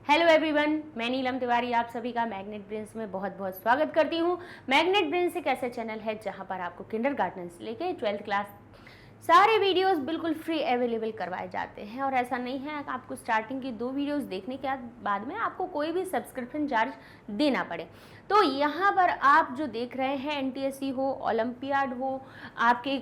Hello everyone, मैं नीलम तिवारी आप सभी का मैग्नेट ब्रेन्स में बहुत बहुत स्वागत करती हूँ। मैग्नेट ब्रेन्स एक ऐसा चैनल है जहाँ पर आपको किंडरगार्टन से लेके 12th क्लास सारे वीडियोस बिल्कुल फ्री अवेलेबल करवाए जाते हैं। और ऐसा नहीं है कि आपको स्टार्टिंग की 2 वीडियोस देखने के बाद में आपको कोई भी सब्सक्रिप्शन चार्ज देना पड़े। तो यहाँ पर आप जो देख रहे हैं एनटीएससी हो, ओलंपियाड हो, आपके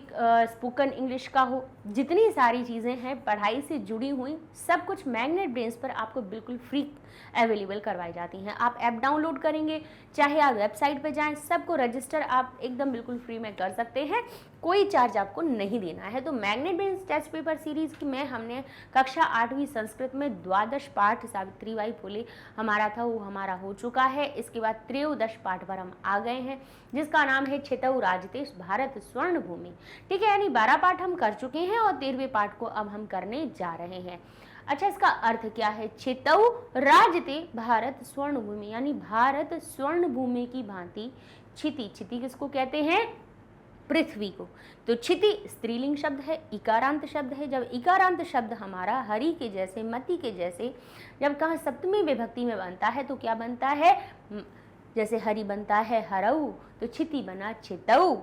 स्पोकन इंग्लिश का हो, जितनी सारी चीज़ें हैं पढ़ाई से जुड़ी हुई सब कुछ मैग्नेट ब्रेन्स पर आपको बिल्कुल फ्री अवेलेबल करवाई जाती हैं। आप ऐप डाउनलोड करेंगे, चाहे आप वेबसाइट पर जाएं, सबको रजिस्टर आप एकदम बिल्कुल फ्री में कर सकते हैं, कोई चार्ज आपको नहीं देना है। तो magnet brains test paper series में हमने कक्षा 8वीं संस्कृत में द्वादश पाठ सावित्रीबाई फुले हमारा था, वो हमारा हो चुका है। इसके बाद त्रयोदश पाठ पर हम आ गए हैं जिसका नाम है छितऊ राजते भारत स्वर्ण भूमि। ठीक है, यानी 12 पाठ हम कर चुके हैं और 13वें पाठ को अब हम करने जा रहे हैं। अच्छा, इसका अर्थ क्या है? छितऊ राजते भारत स्वर्ण भूमि, यानी भारत स्वर्ण भूमि की भांति क्षिति, क्षिति किसको कहते हैं? पृथ्वी को। तो क्षिति स्त्रीलिंग शब्द है, इकारांत शब्द है। जब इकारांत शब्द हमारा हरि के जैसे, मति के जैसे जब कहाँ सप्तमी विभक्ति में बनता है तो क्या बनता है? जैसे हरि बनता है हरऊ, तो क्षिति बना छितऊ।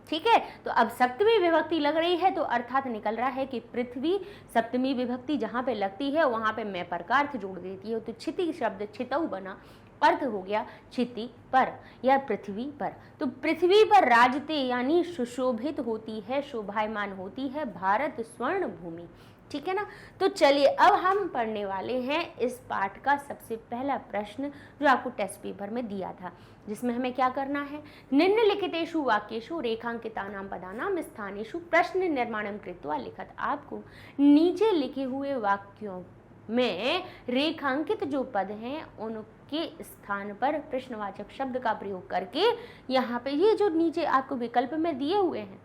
ठीक है, तो अब सप्तमी विभक्ति लग रही है तो अर्थात निकल रहा है कि पृथ्वी सप्तमी विभक्ति जहाँ पे लगती है वहाँ पे मैं पर का अर्थ जोड़ देती है। तो क्षिति शब्द छितऊ बना, अर्थ हो गया क्षिति पर या पृथ्वी पर। तो पृथ्वी पर राजते यानी सुशोभित होती है, शोभायमान होती है भारत स्वर्ण भूमि। ठीक है ना। तो चलिए अब हम पढ़ने वाले हैं इस पाठ का सबसे पहला प्रश्न जो आपको टेस्ट पेपर में दिया था, जिसमें हमें क्या करना है? निम्नलिखितेषु वाक्येषु रेखांकितानां पदानां स्थानेषु प्रश्न निर्माणं कृत्वा लिखत। आपको नीचे लिखे हुए वाक्यों में रेखांकित जो पद हैं उनके स्थान पर प्रश्नवाचक शब्द का प्रयोग करके यहाँ पे ये जो नीचे आपको विकल्प में दिए हुए हैं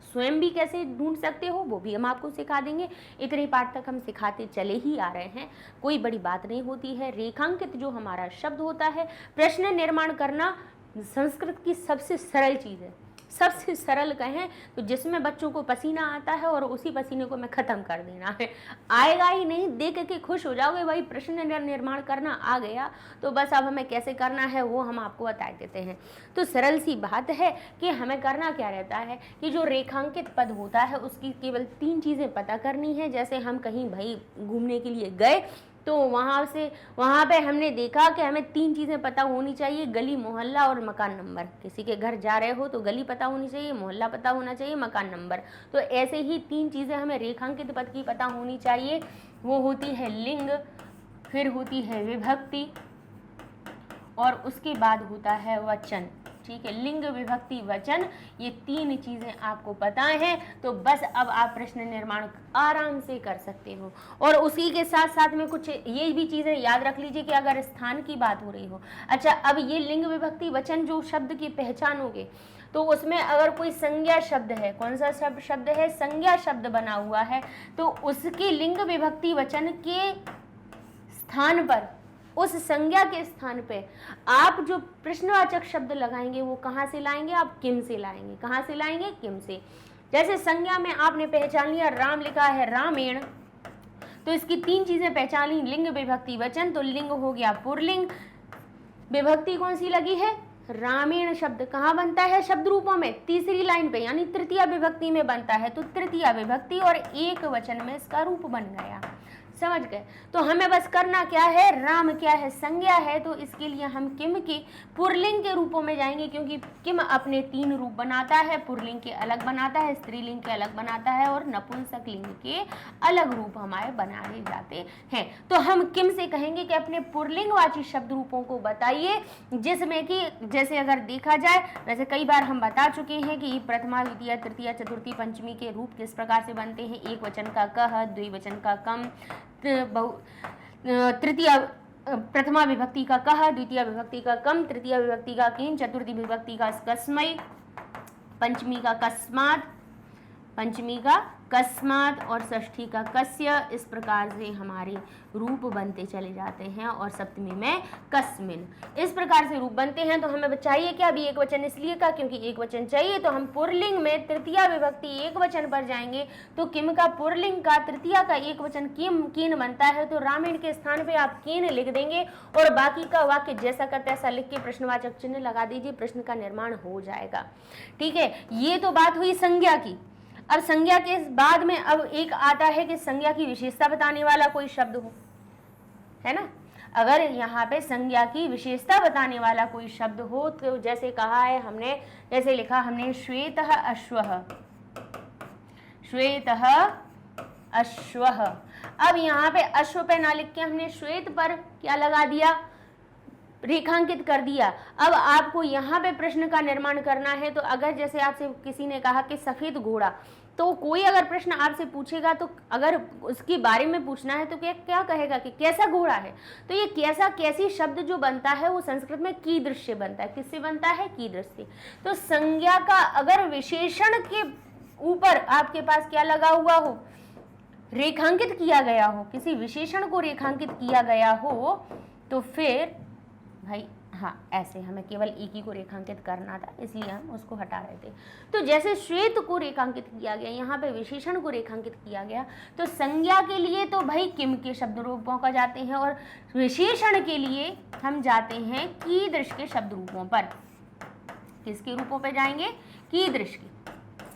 स्वयं भी कैसे ढूंढ सकते हो वो भी हम आपको सिखा देंगे। इतने पाठ तक हम सिखाते चले ही आ रहे हैं, कोई बड़ी बात नहीं होती है। रेखांकित जो हमारा शब्द होता है, प्रश्न निर्माण करना संस्कृत की सबसे सरल चीज़ है, सबसे सरल कहें तो जिसमें बच्चों को पसीना आता है और उसी पसीने को मैं ख़त्म कर देना है। आएगा ही नहीं, देख के खुश हो जाओगे भाई प्रश्न निर्माण करना आ गया। तो बस अब हमें कैसे करना है वो हम आपको बता देते हैं। तो सरल सी बात है कि हमें करना क्या रहता है कि जो रेखांकित पद होता है उसकी केवल 3 चीज़ें पता करनी है। जैसे हम कहीं भाई घूमने के लिए गए तो वहाँ पे हमने देखा कि हमें 3 चीज़ें पता होनी चाहिए, गली, मोहल्ला और मकान नंबर। किसी के घर जा रहे हो तो गली पता होनी चाहिए, मोहल्ला पता होना चाहिए, मकान नंबर। तो ऐसे ही 3 चीज़ें हमें रेखांकित पद की पता होनी चाहिए। वो होती है लिंग, फिर होती है विभक्ति और उसके बाद होता है वचन। ठीक है, लिंग, विभक्ति, वचन, ये 3 चीज़ें आपको पता हैं तो बस अब आप प्रश्न निर्माण आराम से कर सकते हो। और उसी के साथ साथ में कुछ ये भी चीज़ें याद रख लीजिए कि अगर स्थान की बात हो रही हो। अच्छा, अब ये लिंग, विभक्ति, वचन जो शब्द की पहचानोगे तो उसमें अगर कोई संज्ञा शब्द है, कौन सा शब्द है? संज्ञा शब्द बना हुआ है, तो उसके लिंग, विभक्ति, वचन के स्थान पर, उस संज्ञा के स्थान पे आप जो प्रश्नवाचक शब्द लगाएंगे वो कहाँ से लाएंगे? आप किम से लाएंगे। कहाँ से लाएंगे? किम से। जैसे संज्ञा में आपने पहचान लिया, राम लिखा है रामेण, तो इसकी 3 चीजें पहचान ली, लिंग, विभक्ति, वचन। तो लिंग हो गया पुरलिंग, विभक्ति कौन सी लगी है? रामेण शब्द कहाँ बनता है? शब्द रूपों में, तीसरी लाइन पे, यानी तृतीया विभक्ति में बनता है। तो तृतीया विभक्ति और एक वचन में इसका रूप बन गया। समझ गए? तो हमें बस करना क्या है? राम क्या है? संज्ञा है, तो इसके लिए हम किम के पुरलिंग के रूपों में जाएंगे, क्योंकि किम अपने 3 रूप बनाता है, पुरलिंग के अलग बनाता है, स्त्रीलिंग के अलग बनाता है और नपुंसक लिंग के अलग रूप हमारे बनाए जाते हैं। तो हम किम से कहेंगे कि अपने पुरलिंगवाची शब्द रूपों को बताइए, जिसमें कि जैसे अगर देखा जाए, वैसे कई बार हम बता चुके हैं कि प्रथमा, द्वितीय, तृतीय, चतुर्थी, पंचमी के रूप किस प्रकार से बनते हैं। एक वचन का कह, द्विवचन का कम, तृतीय प्रथमा विभक्ति का कह, द्वितीय विभक्ति का कम, तृतीय विभक्ति का किन, चतुर्थी विभक्ति का कस्मै, पंचमी का कस्मात्, पंचमी का कस्मात और षष्ठी का कस्य, इस प्रकार से हमारे रूप बनते चले जाते हैं। और सप्तमी में कस्मिन, इस प्रकार से रूप बनते हैं। तो हमें चाहिए क्या, अभी एक वचन इसलिए का क्योंकि एक वचन चाहिए, तो हम पुरलिंग में तृतीया विभक्ति एक वचन पर जाएंगे। तो किम का पुरलिंग का तृतीया का एक वचन किम कीन बनता है, तो रामायण के स्थान पे आप कीन लिख देंगे और बाकी का वाक्य जैसा का तैसा लिख के प्रश्नवाचक चिन्ह लगा दीजिए, प्रश्न का निर्माण हो जाएगा। ठीक है, ये तो बात हुई संज्ञा की। अब संज्ञा के बाद में अब एक आता है कि संज्ञा की विशेषता बताने वाला कोई शब्द हो, है ना। अगर यहाँ पे संज्ञा की विशेषता बताने वाला कोई शब्द हो, तो जैसे कहा है हमने, जैसे लिखा हमने श्वेतः अश्वः, श्वेतः अश्वः। अब यहाँ पे अश्व पे ना लिख के हमने श्वेत पर क्या लगा दिया, रेखांकित कर दिया। अब आपको यहाँ पे प्रश्न का निर्माण करना है। तो अगर जैसे आपसे किसी ने कहा कि सफेद घोड़ा, तो कोई अगर प्रश्न आपसे पूछेगा तो अगर उसके बारे में पूछना है तो क्या कहेगा कि कैसा घोड़ा है। तो ये कैसा कैसी शब्द जो बनता है वो संस्कृत में कीदृश से बनता है। किससे बनता है, कीदृश से। तो संज्ञा का अगर विशेषण के ऊपर आपके पास क्या लगा हुआ हो, रेखांकित किया गया हो, किसी विशेषण को रेखांकित किया गया हो, तो फिर भाई हाँ, ऐसे हमें केवल एक ही को रेखांकित करना था, इसलिए हम उसको हटा रहे थे। तो जैसे श्वेत को रेखांकित किया गया, यहाँ पे विशेषण को रेखांकित किया गया, तो संज्ञा के लिए तो भाई किम के शब्द रूपों का जाते हैं और विशेषण के लिए हम जाते हैं कीदृश के शब्द रूपों पर। किसके रूपों पर जाएंगे, कीदृश के।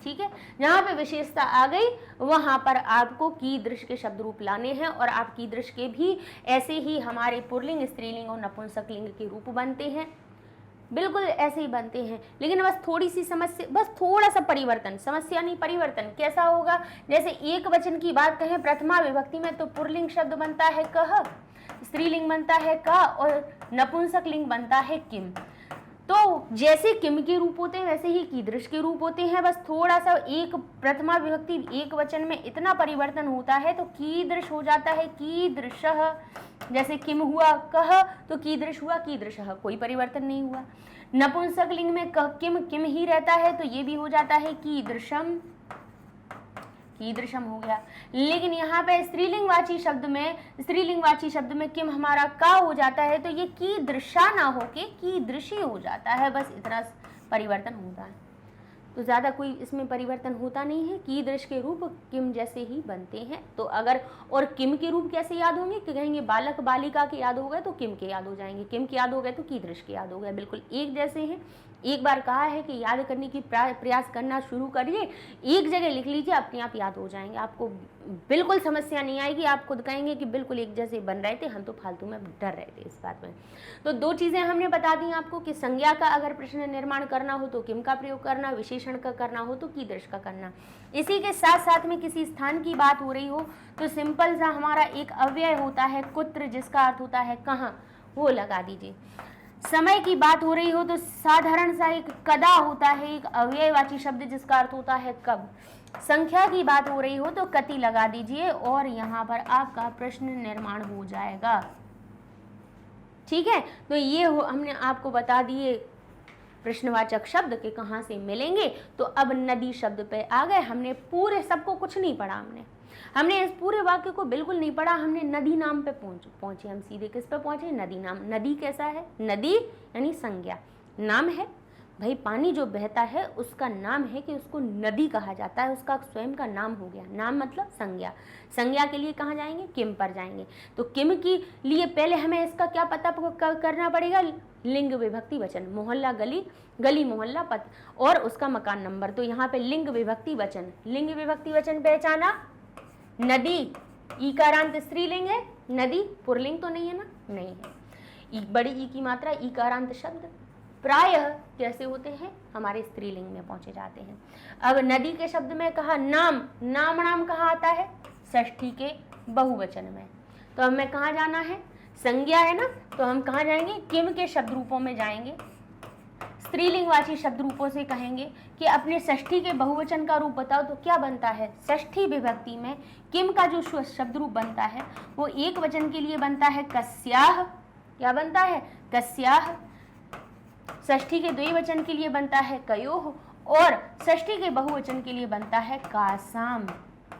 ठीक है, जहाँ पे विशेषता आ गई वहाँ पर आपको कीदृश के शब्द रूप लाने हैं। और आप कीदृश के भी ऐसे ही हमारे पुरलिंग, स्त्रीलिंग और नपुंसकलिंग के रूप बनते हैं, बिल्कुल ऐसे ही बनते हैं। लेकिन बस थोड़ी सी समस्या, बस थोड़ा सा परिवर्तन, समस्या नहीं परिवर्तन। कैसा होगा, जैसे एक वचन की बात कहें प्रथमा विभक्ति में, तो पुरलिंग शब्द बनता है कह, स्त्रीलिंग बनता है का और नपुंसकलिंग बनता है किम। तो जैसे किम के रूप होते हैं वैसे ही कीदृश के रूप होते हैं। बस थोड़ा सा एक प्रथमा विभक्ति एक वचन में इतना परिवर्तन होता है तो कीदृश हो जाता है कीदृशः। जैसे किम हुआ कह तो कीदृश हुआ कीदृशः, कोई परिवर्तन नहीं हुआ। नपुंसकलिंग में कह किम किम ही रहता है तो ये भी हो जाता है कीदृशम, कीदृशम हो गया। लेकिन यहाँ पे स्त्रीलिंगवाची शब्द में किम हमारा का हो जाता है, तो ये कीदृशा ना होके कीदृशी हो जाता है। बस इतना परिवर्तन होता है, तो ज़्यादा कोई इसमें परिवर्तन होता नहीं है। कीदृश के रूप किम जैसे ही बनते हैं। तो अगर और किम के रूप कैसे याद होंगे कि कहेंगे बालक बालिका के याद हो गए तो किम के याद हो जाएंगे, किम के याद हो गए तो कीदृश के याद हो गए, बिल्कुल एक जैसे हैं। एक बार कहा है कि याद करने की प्रयास करना शुरू करिए, एक जगह लिख लीजिए, अपने आप याद हो जाएंगे, आपको बिल्कुल समस्या नहीं आएगी। आप खुद कहेंगे कि बिल्कुल एक जैसे बन रहे थे, हम तो फालतू में डर रहे थे इस बात में। तो दो चीज़ें हमने बता दी आपको कि संज्ञा का अगर प्रश्न निर्माण करना हो तो किम का प्रयोग करना, विशेषण का करना हो तो कीदृश का करना। इसी के साथ साथ में किसी स्थान की बात हो रही हो तो सिंपल सा हमारा एक अव्यय होता है कुत्र, जिसका अर्थ होता है कहाँ, वो लगा दीजिए। समय की बात हो रही हो तो साधारण सा एक कदा होता है, एक अव्ययवाची शब्द जिसका अर्थ होता है कब। संख्या की बात हो रही हो तो कति लगा दीजिए और यहाँ पर आपका प्रश्न निर्माण हो जाएगा। ठीक है, तो ये हमने आपको बता दिए प्रश्नवाचक शब्द के कहाँ से मिलेंगे। तो अब नदी शब्द पे आ गए। हमने पूरे सबको कुछ नहीं पढ़ा, हमने इस पूरे वाक्य को बिल्कुल नहीं पढ़ा, हमने नदी नाम पे पहुंचे। हम सीधे किस पे पहुंचे, नदी नाम। नदी कैसा है, नदी यानी संज्ञा, नाम है भाई, पानी जो बहता है उसका नाम है कि उसको नदी कहा जाता है, उसका स्वयं का नाम हो गया। नाम मतलब संज्ञा। संज्ञा के लिए कहाँ जाएंगे, किम पर जाएंगे। तो किम के लिए पहले हमें इसका क्या पता करना पड़ेगा, लिंग विभक्ति वचन, मोहल्ला गली, गली मोहल्ला पथ और उसका मकान नंबर। तो यहाँ पे लिंग विभक्ति वचन, लिंग विभक्ति वचन पहचाना, नदी ईकारांत स्त्रीलिंग है, नदी पुरलिंग तो नहीं है ना, नहीं है। बड़ी ई की मात्रा ईकारांत शब्द प्रायः कैसे होते हैं, हमारे स्त्रीलिंग में पहुंचे जाते हैं। अब नदी के शब्द में कहा नाम, नाम कहाँ आता है, षष्ठी के बहुवचन में। तो हमें कहाँ जाना है, संज्ञा है ना, तो हम कहाँ जाएंगे, किम के शब्द रूपों में जाएंगे। स्त्रीलिंगवाची शब्द रूपों से कहेंगे कि अपने षष्ठी के बहुवचन का रूप बताओ, तो क्या बनता है, षष्ठी विभक्ति में किम का जो शब्द रूप बनता है वो एक वचन के लिए बनता है कस्याह। क्या बनता है, कस्याह। षष्ठी के द्विवचन के लिए बनता है कयोह और षष्ठी के बहुवचन के लिए बनता है कासाम।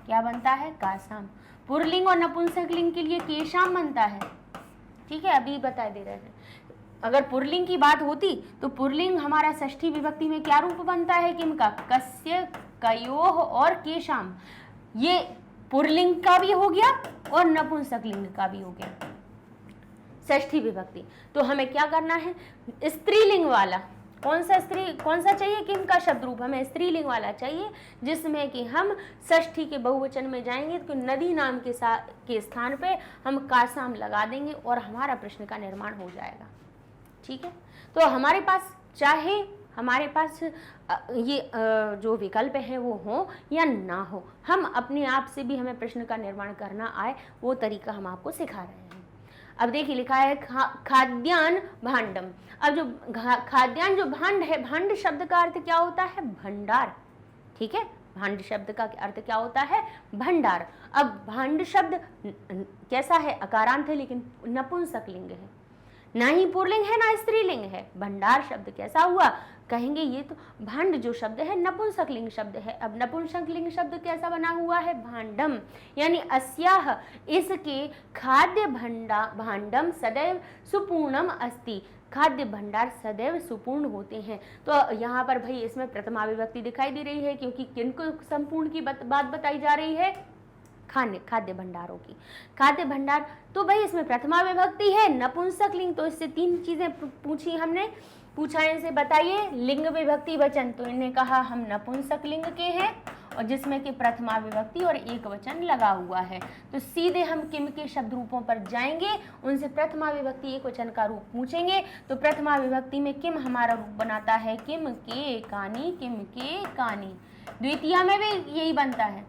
क्या बनता है? कासाम। पुल्लिंग और नपुंसकलिंग के लिए केशाम बनता है। ठीक है, अभी बता दे रहे हैं। अगर पुल्लिंग की बात होती तो पुल्लिंग हमारा षष्ठी विभक्ति में क्या रूप बनता है? किम का? कस्य, कयोह और केशाम। ये पुल्लिंग का भी हो गया और नपुंसकलिंग का भी हो गया षष्ठी विभक्ति। तो हमें क्या करना है? स्त्रीलिंग वाला कौन सा चाहिए? किम का शब्द रूप हमें स्त्रीलिंग वाला चाहिए, जिसमें कि हम षष्ठी के बहुवचन में जाएंगे तो नदी नाम के स्थान पे हम कासाम लगा देंगे और हमारा प्रश्न का निर्माण हो जाएगा। ठीक है, तो हमारे पास ये जो विकल्प है वो हो या ना हो, हम अपने आप से भी हमें प्रश्न का निर्माण करना आए, वो तरीका हम आपको सिखा रहे हैं। अब देखिए लिखा है खाद्यान्न भांडम। अब जो खाद्यान्न जो भांड है, भांड शब्द का अर्थ क्या होता है? भंडार। ठीक है, भांड शब्द का अर्थ क्या होता है? भंडार। अब भांड शब्द कैसा है? अकारांत है लेकिन नपुंसकलिंग है, ना ही पुल्लिंग है ना स्त्रीलिंग है। भंडार शब्द कैसा हुआ? कहेंगे ये तो भांड जो शब्द है नपुंसकलिंग शब्द है। अब नपुंसकलिंग शब्द कैसा बना हुआ है? भांडम। यानी अस्याह, इसके खाद्य भांडम सदैव सुपूर्णम अस्ति। खाद्य भंडार सदैव सुपूर्ण होते हैं। तो यहाँ पर भाई इसमें प्रथमा विभक्ति दिखाई दे रही है, क्योंकि किनको संपूर्ण की बात बताई जा रही है? खाद्य भंडारों की। खाद्य भंडार तो भाई इसमें प्रथमा विभक्ति है, नपुंसकलिंग। तो इससे तीन चीजें पूछी हमने। पूछा इनसे बताइए लिंग विभक्ति वचन, तो इन्हें कहा हम नपुंसकलिंग के हैं, और जिसमें कि प्रथमा विभक्ति और एक वचन लगा हुआ है। तो सीधे हम किम के शब्द रूपों पर जाएंगे, उनसे प्रथमा विभक्ति एक वचन का रूप पूछेंगे। तो प्रथमा विभक्ति में किम हमारा रूप बनाता है किम के कानी, किम के कानी। द्वितीया में भी यही बनता है,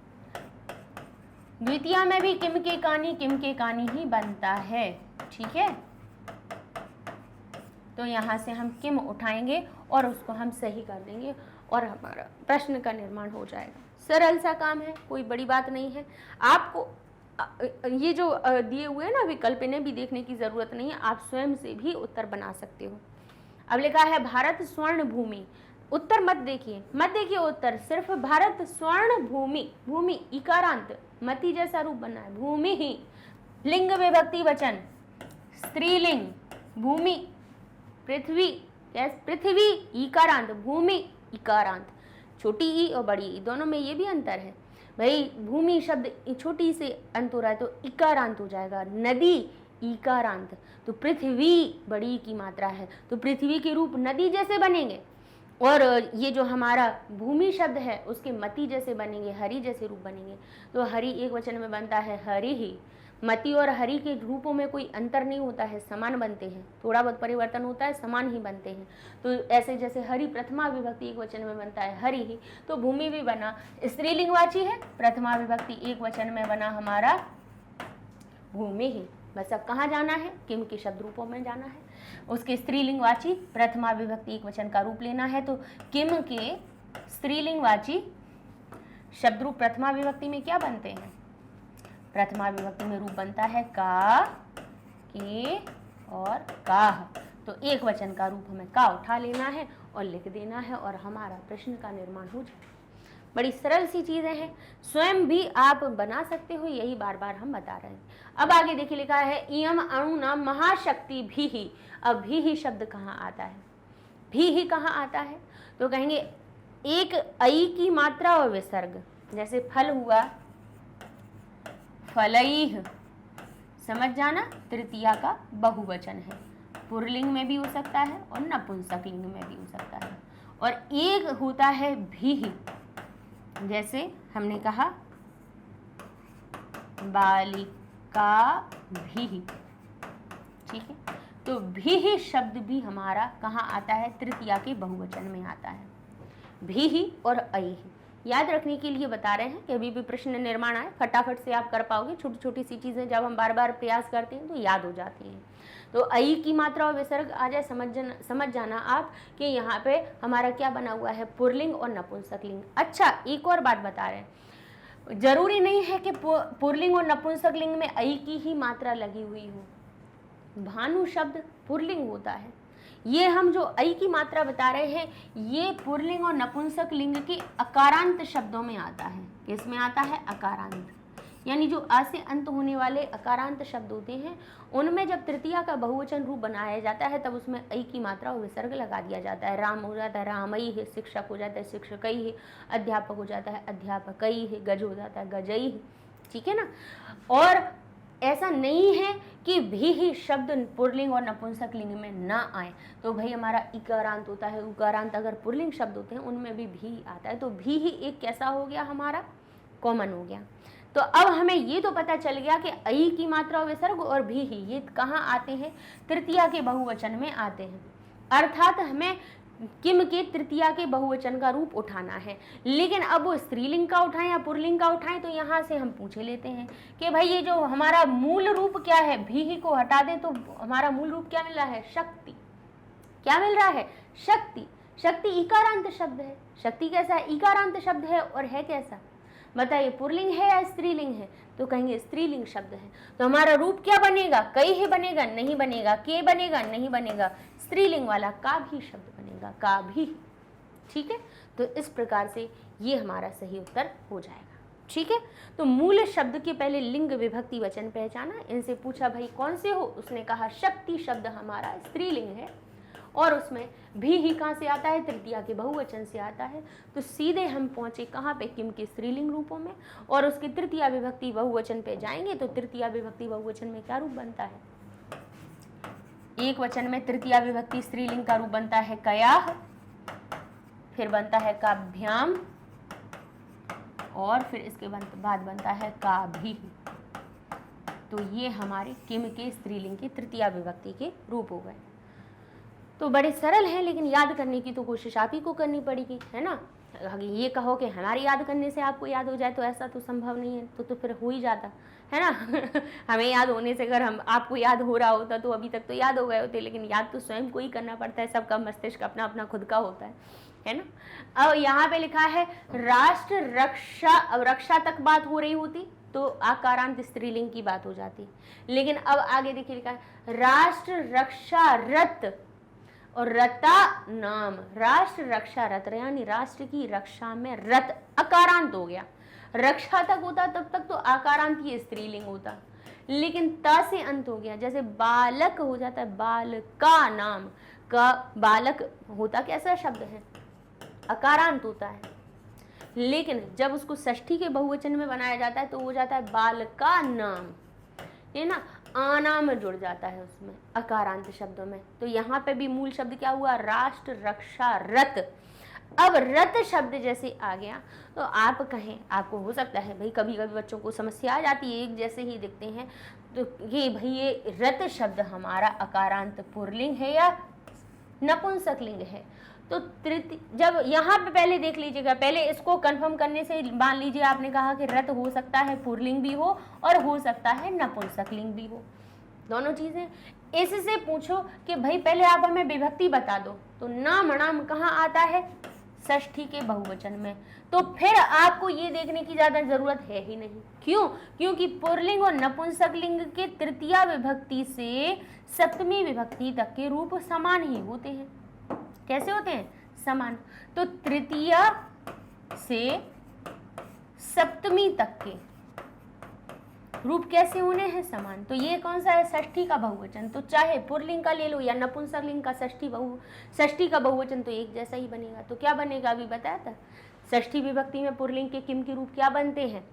द्वितीया में भी किम के कानी ही बनता है। ठीक है, तो यहाँ से हम किम उठाएंगे और उसको हम सही कर देंगे और हमारा प्रश्न का निर्माण हो जाएगा। सरल सा काम है, कोई बड़ी बात नहीं है। आपको ये जो दिए हुए हैं ना विकल्प, इन्हें भी देखने की जरूरत नहीं है, आप स्वयं से भी उत्तर बना सकते हो। अब लिखा है भारत स्वर्ण भूमि। उत्तर मत देखिए उत्तर, सिर्फ भारत स्वर्ण भूमि। भूमि इकारांत, मति जैसा रूप बना है, भूमि ही। लिंग विभक्ति वचन स्त्रीलिंग, भूमि। पृथ्वी, पृथ्वी इकारांत, भूमि इकारांत। छोटी ई और बड़ी ई दोनों में ये भी अंतर है भाई। भूमि शब्द छोटी से अंत हो रहा है तो इकारांत हो जाएगा। नदी इकारांत, तो पृथ्वी बड़ी की मात्रा है तो पृथ्वी के रूप नदी जैसे बनेंगे, और ये जो हमारा भूमि शब्द है उसके मति जैसे बनेंगे, हरि जैसे रूप बनेंगे। तो हरि एक वचन में बनता है हरि ही। मति और हरि के रूपों में कोई अंतर नहीं होता है, समान बनते हैं, थोड़ा बहुत परिवर्तन होता है, समान ही बनते हैं। तो ऐसे जैसे हरि प्रथमा विभक्ति एक वचन में बनता है हरि ही, तो भूमि भी बना स्त्रीलिंगवाची है, प्रथमा विभक्ति एक वचन में बना हमारा भूमि ही। बस अब कहाँ जाना है? किम के शब्द रूपों में जाना है। उसके स्त्रीलिंगवाची प्रथमा विभक्ति एक वचन का रूप लेना है, तो किम के स्त्रीलिंगवाची शब्द रूप प्रथमा विभक्ति में क्या बनते हैं? प्रथमा विभक्ति में रूप बनता है का, के और काह। तो एक वचन का रूप हमें का उठा लेना है और लिख देना है और हमारा प्रश्न का निर्माण हो जाए। बड़ी सरल सी चीजें हैं, स्वयं भी आप बना सकते हो, यही बार बार हम बता रहे हैं। अब आगे देखिए लिखा है इयम अणु नाम महाशक्ति भी ही। अब भी ही शब्द कहाँ आता है? भी ही कहाँ आता है? तो कहेंगे एक आई की मात्रा और विसर्ग, जैसे फल हुआ फलैः, समझ जाना, तृतीया का बहुवचन है, पुल्लिंग में भी हो सकता है और नपुंसकलिंग में भी हो सकता है। और एक होता है भी ही, जैसे हमने कहा बालिका भी। ठीक है, तो भी ही शब्द भी हमारा कहाँ आता है? तृतीया के बहुवचन में आता है, भी ही और ऐ ही। याद रखने के लिए बता रहे हैं कि अभी भी प्रश्न निर्माण आए, फटाफट से आप कर पाओगे। छोटी छोटी सी चीजें जब हम बार बार प्रयास करते हैं तो याद हो जाती हैं। तो ऐ की मात्रा और विसर्ग आ जाए, समझ जाना आप कि यहाँ पे हमारा क्या बना हुआ है? पुल्लिंग और नपुंसकलिंग। अच्छा, एक और बात बता रहे हैं, जरूरी नहीं है कि पुल्लिंग और नपुंसकलिंग में ऐ की ही मात्रा लगी हुई हो। भानु शब्द पुल्लिंग होता है, ये हम जो ऐ की मात्रा बता रहे हैं, ये पुल्लिंग और नपुंसक लिंग के अकारांत शब्दों में आता है। किसमें आता है? अकारांत। यानी जो आ से अंत होने वाले अकारांत शब्द होते हैं, उनमें जब तृतीया का बहुवचन रूप बनाया जाता है तब उसमें ऐ की मात्रा और विसर्ग लगा दिया जाता है। राम हो जाता है रामई है, शिक्षक हो जाता है शिक्षकई है, अध्यापक हो जाता है अध्यापकई है, गज हो जाता है गजई है। ठीक है ना? और ऐसा नहीं है कि भी ही शब्द पुल्लिंग और नपुंसक लिंग में ना आए। तो भाई हमारा इकारांत होता है, उकारांत अगर पुल्लिंग शब्द होते हैं उनमें भी आता है। तो भी ही एक कैसा हो गया? हमारा कॉमन हो गया। तो अब हमें ये तो पता चल गया कि ऐ की मात्रा और विसर्ग और भी ही ये कहाँ आते हैं? तृतीया के बहुवचन में आते हैं। अर्थात हमें किम के तृतीया के बहुवचन का रूप उठाना है। लेकिन अब वो स्त्रीलिंग का उठाएं या पुल्लिंग का उठाएं, तो यहाँ से हम पूछे लेते हैं कि भाई ये जो हमारा मूल रूप क्या है, भी ही को हटा दें तो हमारा मूल रूप क्या मिल रहा है? शक्ति। क्या मिल रहा है? शक्ति। शक्ति इकारांत शब्द है। शक्ति कैसा है? इकारांत शब्द है। और है कैसा? बताइए, पुल्लिंग है या स्त्रीलिंग है? तो कहेंगे स्त्रीलिंग शब्द है। तो हमारा रूप क्या बनेगा? कई ही बनेगा? नहीं बनेगा। के बनेगा? नहीं बनेगा। स्त्रीलिंग वाला का भी शब्द बनेगा, का भी। ठीक है? तो इस प्रकार से ये हमारा सही उत्तर हो जाएगा। ठीक है? तो मूल शब्द के पहले लिंग विभक्ति वचन पहचाना। इनसे पूछा भाई कौन से हो? उसने कहा शक्ति शब्द हमारा स्त्रीलिंग है और उसमें भी ही कहाँ से आता है? तृतीया के बहुवचन से आता है। तो सीधे हम पहुंचे कहाँ पे? किम के स्त्रीलिंग रूपों में। और उसके तृतीया विभक्ति बहुवचन पे जाएंगे तो तृतीया विभक्ति बहुवचन में क्या रूप बनता है? एक वचन में तृतीया विभक्ति स्त्रीलिंग का रूप बनता है कयाह, फिर बनता है काभ्याम, और फिर इसके बाद बनता है काभी। तो ये हमारे किम के स्त्रीलिंग के तृतीया विभक्ति के रूप हो गए। तो बड़े सरल हैं, लेकिन याद करने की तो कोशिश आप ही को करनी पड़ेगी, है ना? अगर ये कहो कि हमारे याद करने से आपको याद हो जाए तो ऐसा तो संभव नहीं है। तो फिर हो ही जाता है ना। हमें याद होने से अगर हम आपको याद हो रहा होता तो अभी तक तो याद हो गए होते। लेकिन याद तो स्वयं को ही करना पड़ता है। सबका मस्तिष्क अपना अपना खुद का होता है ना? अब यहाँ पे लिखा है राष्ट्र रक्षा। अब रक्षा तक बात हो रही होती तो आकारांत स्त्रीलिंग की बात हो जाती। लेकिन अब आगे देखिए लिखा है राष्ट्र रक्षा रत और रता नाम। राष्ट्र रक्षा रत, यानी राष्ट्र की रक्षा में रत अकारांत हो गया। रक्षा तक होता तब तक तो आकारांत ही स्त्रीलिंग होता, लेकिन ता से अंत हो गया। जैसे बालक हो जाता है बालका नाम, का बालक होता कैसा शब्द है? अकारांत होता है। लेकिन जब उसको षष्ठी के बहुवचन में बनाया जाता है तो हो जाता है बालका नाम। ये ना आनाम में जुड़ जाता है उसमें अकारांत शब्दों में। तो यहाँ पे भी मूल शब्द क्या हुआ? राष्ट्र रक्षा रत। अब रत शब्द जैसे आ गया तो आप कहें, आपको हो सकता है भाई कभी कभी बच्चों को समस्या आ जाती है, एक जैसे ही दिखते हैं तो ये भाई ये रत शब्द हमारा अकारांत पुल्लिंग है या नपुंसक लिंग है? तो जब यहाँ पे पहले देख लीजिएगा, पहले इसको कंफर्म करने से मान लीजिए आपने कहा कि रत हो सकता है पुल्लिंग भी हो और हो सकता है नपुंसक लिंग भी हो, दोनों चीजें। इससे पूछो कि भाई पहले आप हमें विभक्ति बता दो, तो नाम नाम कहाँ आता है? षष्ठी के बहुवचन में। तो फिर आपको ये देखने की ज्यादा जरूरत है ही नहीं। क्यों? क्योंकि पुल्लिंग और नपुंसक लिंग के तृतीया विभक्ति से सप्तमी विभक्ति तक के रूप समान ही होते हैं। कैसे होते हैं? समान। तो तृतीया से सप्तमी तक के रूप कैसे होने हैं? समान। तो ये कौन सा है? षष्ठी का बहुवचन। तो चाहे पुल्लिंग का ले लो या नपुंसक लिंग का षष्ठी का बहुवचन तो एक जैसा ही बनेगा। तो क्या बनेगा? अभी बताया था, षष्ठी विभक्ति में पुल्लिंग के किम के रूप क्या बनते हैं?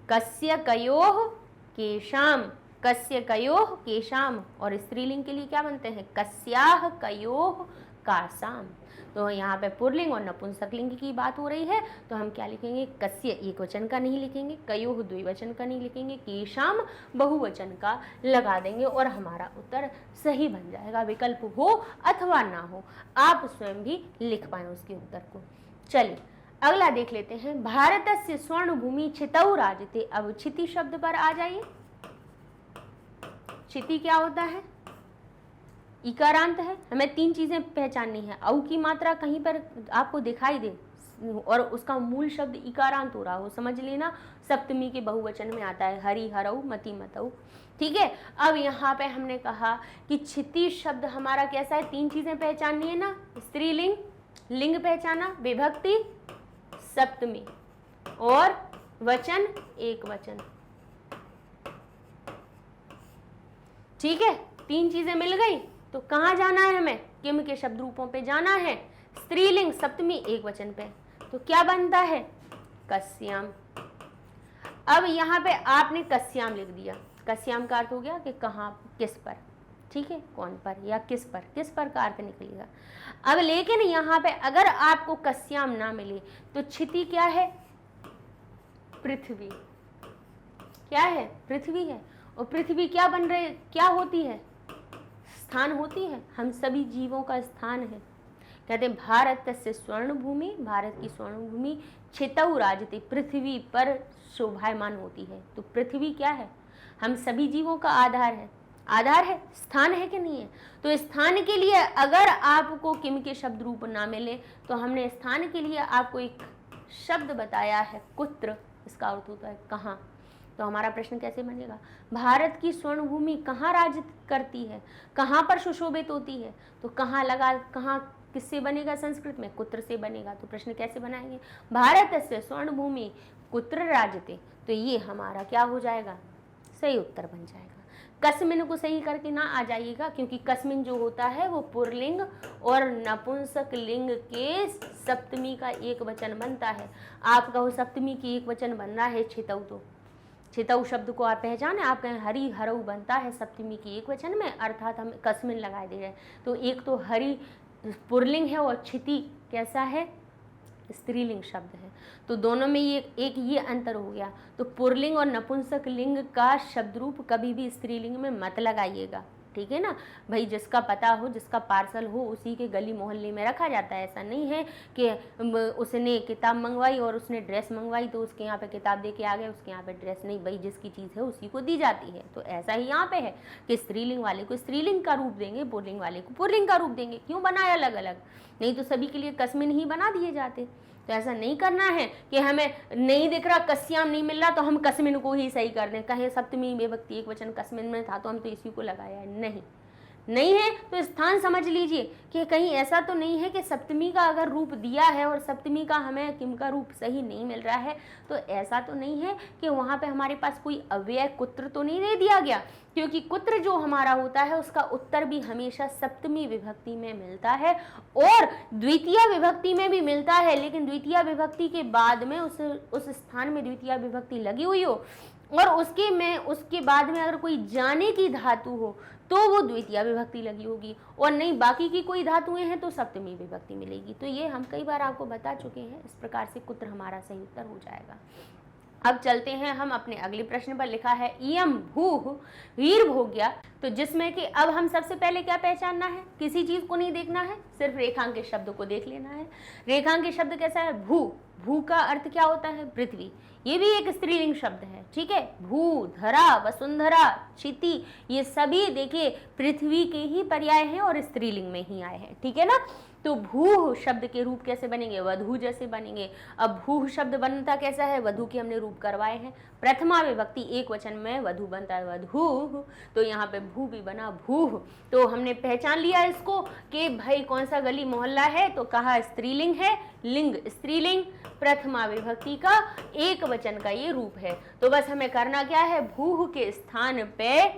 कस्य कयोः केशाम, कस्य कयोः केशाम। और स्त्रीलिंग के लिए क्या बनते हैं? कस्याः कयोः कासाम। तो यहाँ पे पुल्लिंग और नपुंसक लिंग की बात हो रही है तो हम क्या लिखेंगे? कस्य एक वचन का नहीं लिखेंगे, कयोः द्विवचन का नहीं लिखेंगे, केशाम बहुवचन का लगा देंगे और हमारा उत्तर सही बन जाएगा। विकल्प हो अथवा ना हो, आप स्वयं भी लिख पाए उसके उत्तर को। चलिए अगला देख लेते हैं। भारतस्य स्वर्ण भूमि क्षितौ राजते। अब क्षिति शब्द पर आ जाइए। क्षिति क्या होता है? इकारांत है। हमें तीन चीजें पहचाननी है। औ की मात्रा कहीं पर आपको दिखाई दे, और उसका मूल शब्द इकारांत हो रहा हो, समझ लेना सप्तमी के बहुवचन में आता है, हरि हरऊ मति मतऊ। ठीक है, अब यहाँ पे हमने कहा कि क्षितिज शब्द हमारा कैसा है, 3 चीजें पहचाननी है ना, स्त्रीलिंग, लिंग पहचाना, विभक्ति सप्तमी और वचन एक वचन। ठीक है, 3 चीजें मिल गई। तो कहाँ जाना है हमें, किम के शब्द रूपों पे जाना है, स्त्रीलिंग सप्तमी एक वचन पे। तो क्या बनता है, कस्याम। अब यहाँ पे आपने कस्याम लिख दिया, कस्याम का अर्थ हो गया कि कहाँ, किस पर, ठीक है, कौन पर या किस पर का अर्थ निकलेगा। अब लेकिन यहाँ पे अगर आपको कस्याम ना मिले तो क्षिति क्या है, पृथ्वी। क्या है, पृथ्वी है। और पृथ्वी क्या बन रही, क्या होती है, स्थान होती है, हम सभी जीवों का स्थान है। कहते हैं भारत तस्य स्वर्ण भूमि, भारत की स्वर्ण भूमि क्षितौ राजते, पृथ्वी पर शोभायमान होती है। तो पृथ्वी क्या है, हम सभी जीवों का आधार है, आधार है, स्थान है कि नहीं है। तो स्थान के लिए अगर आपको किम के शब्द रूप ना मिले तो हमने स्थान के लिए आपको एक शब्द बताया है, कुत्र, इसका अर्थ होता है कहाँ। तो हमारा प्रश्न कैसे बनेगा, भारत की स्वर्ण भूमि कहाँ राज करती है, कहाँ पर सुशोभित होती है। तो कहाँ लगा, कहाँ किससे बनेगा, संस्कृत में कुत्र से बनेगा। तो प्रश्न कैसे बनाएंगे, भारत से स्वर्ण भूमि कुत्र राजते। तो ये हमारा क्या हो जाएगा, सही उत्तर बन जाएगा। कस्मिन को सही करके ना आ जाइएगा, क्योंकि कस्मिन जो होता है वो पुरलिंग और नपुंसक लिंग के सप्तमी का एक वचन बनता है। आप कहो सप्तमी की एक वचन बन रहा है छितऊ, तो छितऊ शब्द को आप पहचाने, आप कहें हरि हरऊ बनता है सप्तमी की एक वचन में, अर्थात हम कस्मिन लगा दे रहे हैं। तो एक तो हरि पुरलिंग है और क्षिति कैसा है, स्त्रीलिंग शब्द है। तो दोनों में ये एक ये अंतर हो गया। तो पुरलिंग और नपुंसक लिंग का शब्द रूप कभी भी स्त्रीलिंग में मत लगाइएगा, ठीक है ना भाई। जिसका पता हो, जिसका पार्सल हो, उसी के गली मोहल्ले में रखा जाता है। ऐसा नहीं है कि उसने किताब मंगवाई और उसने ड्रेस मंगवाई तो उसके यहाँ पे किताब दे के आ गए, उसके यहाँ पे ड्रेस नहीं। भाई जिसकी चीज़ है उसी को दी जाती है। तो ऐसा ही यहाँ पे है कि स्त्रीलिंग वाले को स्त्रीलिंग का रूप देंगे, पुरलिंग वाले को पुरलिंग का रूप देंगे। क्यों बनाया अलग अलग, नहीं तो सभी के लिए कस्मिन ही बना दिए जाते। तो ऐसा नहीं करना है कि हमें नहीं दिख रहा, कस्याम नहीं मिल रहा तो हम कस्मिन को ही सही कर दें। कहे सप्तमी विभक्ति एक वचन कस्मिन में था तो हम तो इसी को लगाया है, नहीं है। तो स्थान समझ लीजिए कि कहीं ऐसा तो नहीं है कि सप्तमी का अगर रूप दिया है और सप्तमी का हमें किम का रूप सही नहीं मिल रहा है, तो ऐसा तो नहीं है कि वहाँ पे हमारे पास कोई अव्यय कुत्र तो नहीं दे दिया गया। क्योंकि कुत्र जो हमारा होता है उसका उत्तर भी हमेशा सप्तमी विभक्ति में मिलता है और द्वितीय विभक्ति में भी मिलता है। लेकिन द्वितीय विभक्ति के बाद में उस स्थान में द्वितीय विभक्ति लगी हुई हो और उसके बाद में अगर कोई जाने की धातु हो तो वो द्वितीय विभक्ति लगी होगी, और नहीं बाकी की कोई धातुएं हैं तो सप्तमी विभक्ति मिलेगी। तो ये हम कई बार आपको बता चुके हैं। इस प्रकार से कुत्र हमारा सही उत्तर हो जाएगा। अब चलते हैं हम अपने अगले प्रश्न पर। लिखा है इयम भूः वीर भोग्या। तो जिसमें कि अब हम सबसे पहले क्या पहचानना है, किसी चीज को नहीं देखना है, सिर्फ रेखांकित शब्द को देख लेना है। रेखांकित शब्द कैसा है, भू। भू का अर्थ क्या होता है, पृथ्वी। ये भी एक स्त्रीलिंग शब्द है, ठीक है। भू, धरा, वसुंधरा, क्षिति, ये सभी देखिए पृथ्वी के ही पर्याय हैं और स्त्रीलिंग में ही आए हैं, ठीक है ना। तो भू शब्द के रूप कैसे बनेंगे, वधू जैसे बनेंगे। अब भू शब्द बनता कैसा है, वधू के हमने रूप करवाए हैं। प्रथमा विभक्ति एक वचन में वधू बनता है वधू, तो यहाँ पे भू भी बना भू। तो हमने पहचान लिया इसको कि भाई कौन सा गली मोहल्ला है, तो कहा स्त्रीलिंग है, लिंग स्त्रीलिंग, प्रथमा विभक्ति का एक वचन का ये रूप है। तो बस हमें करना क्या है, भू के स्थान पे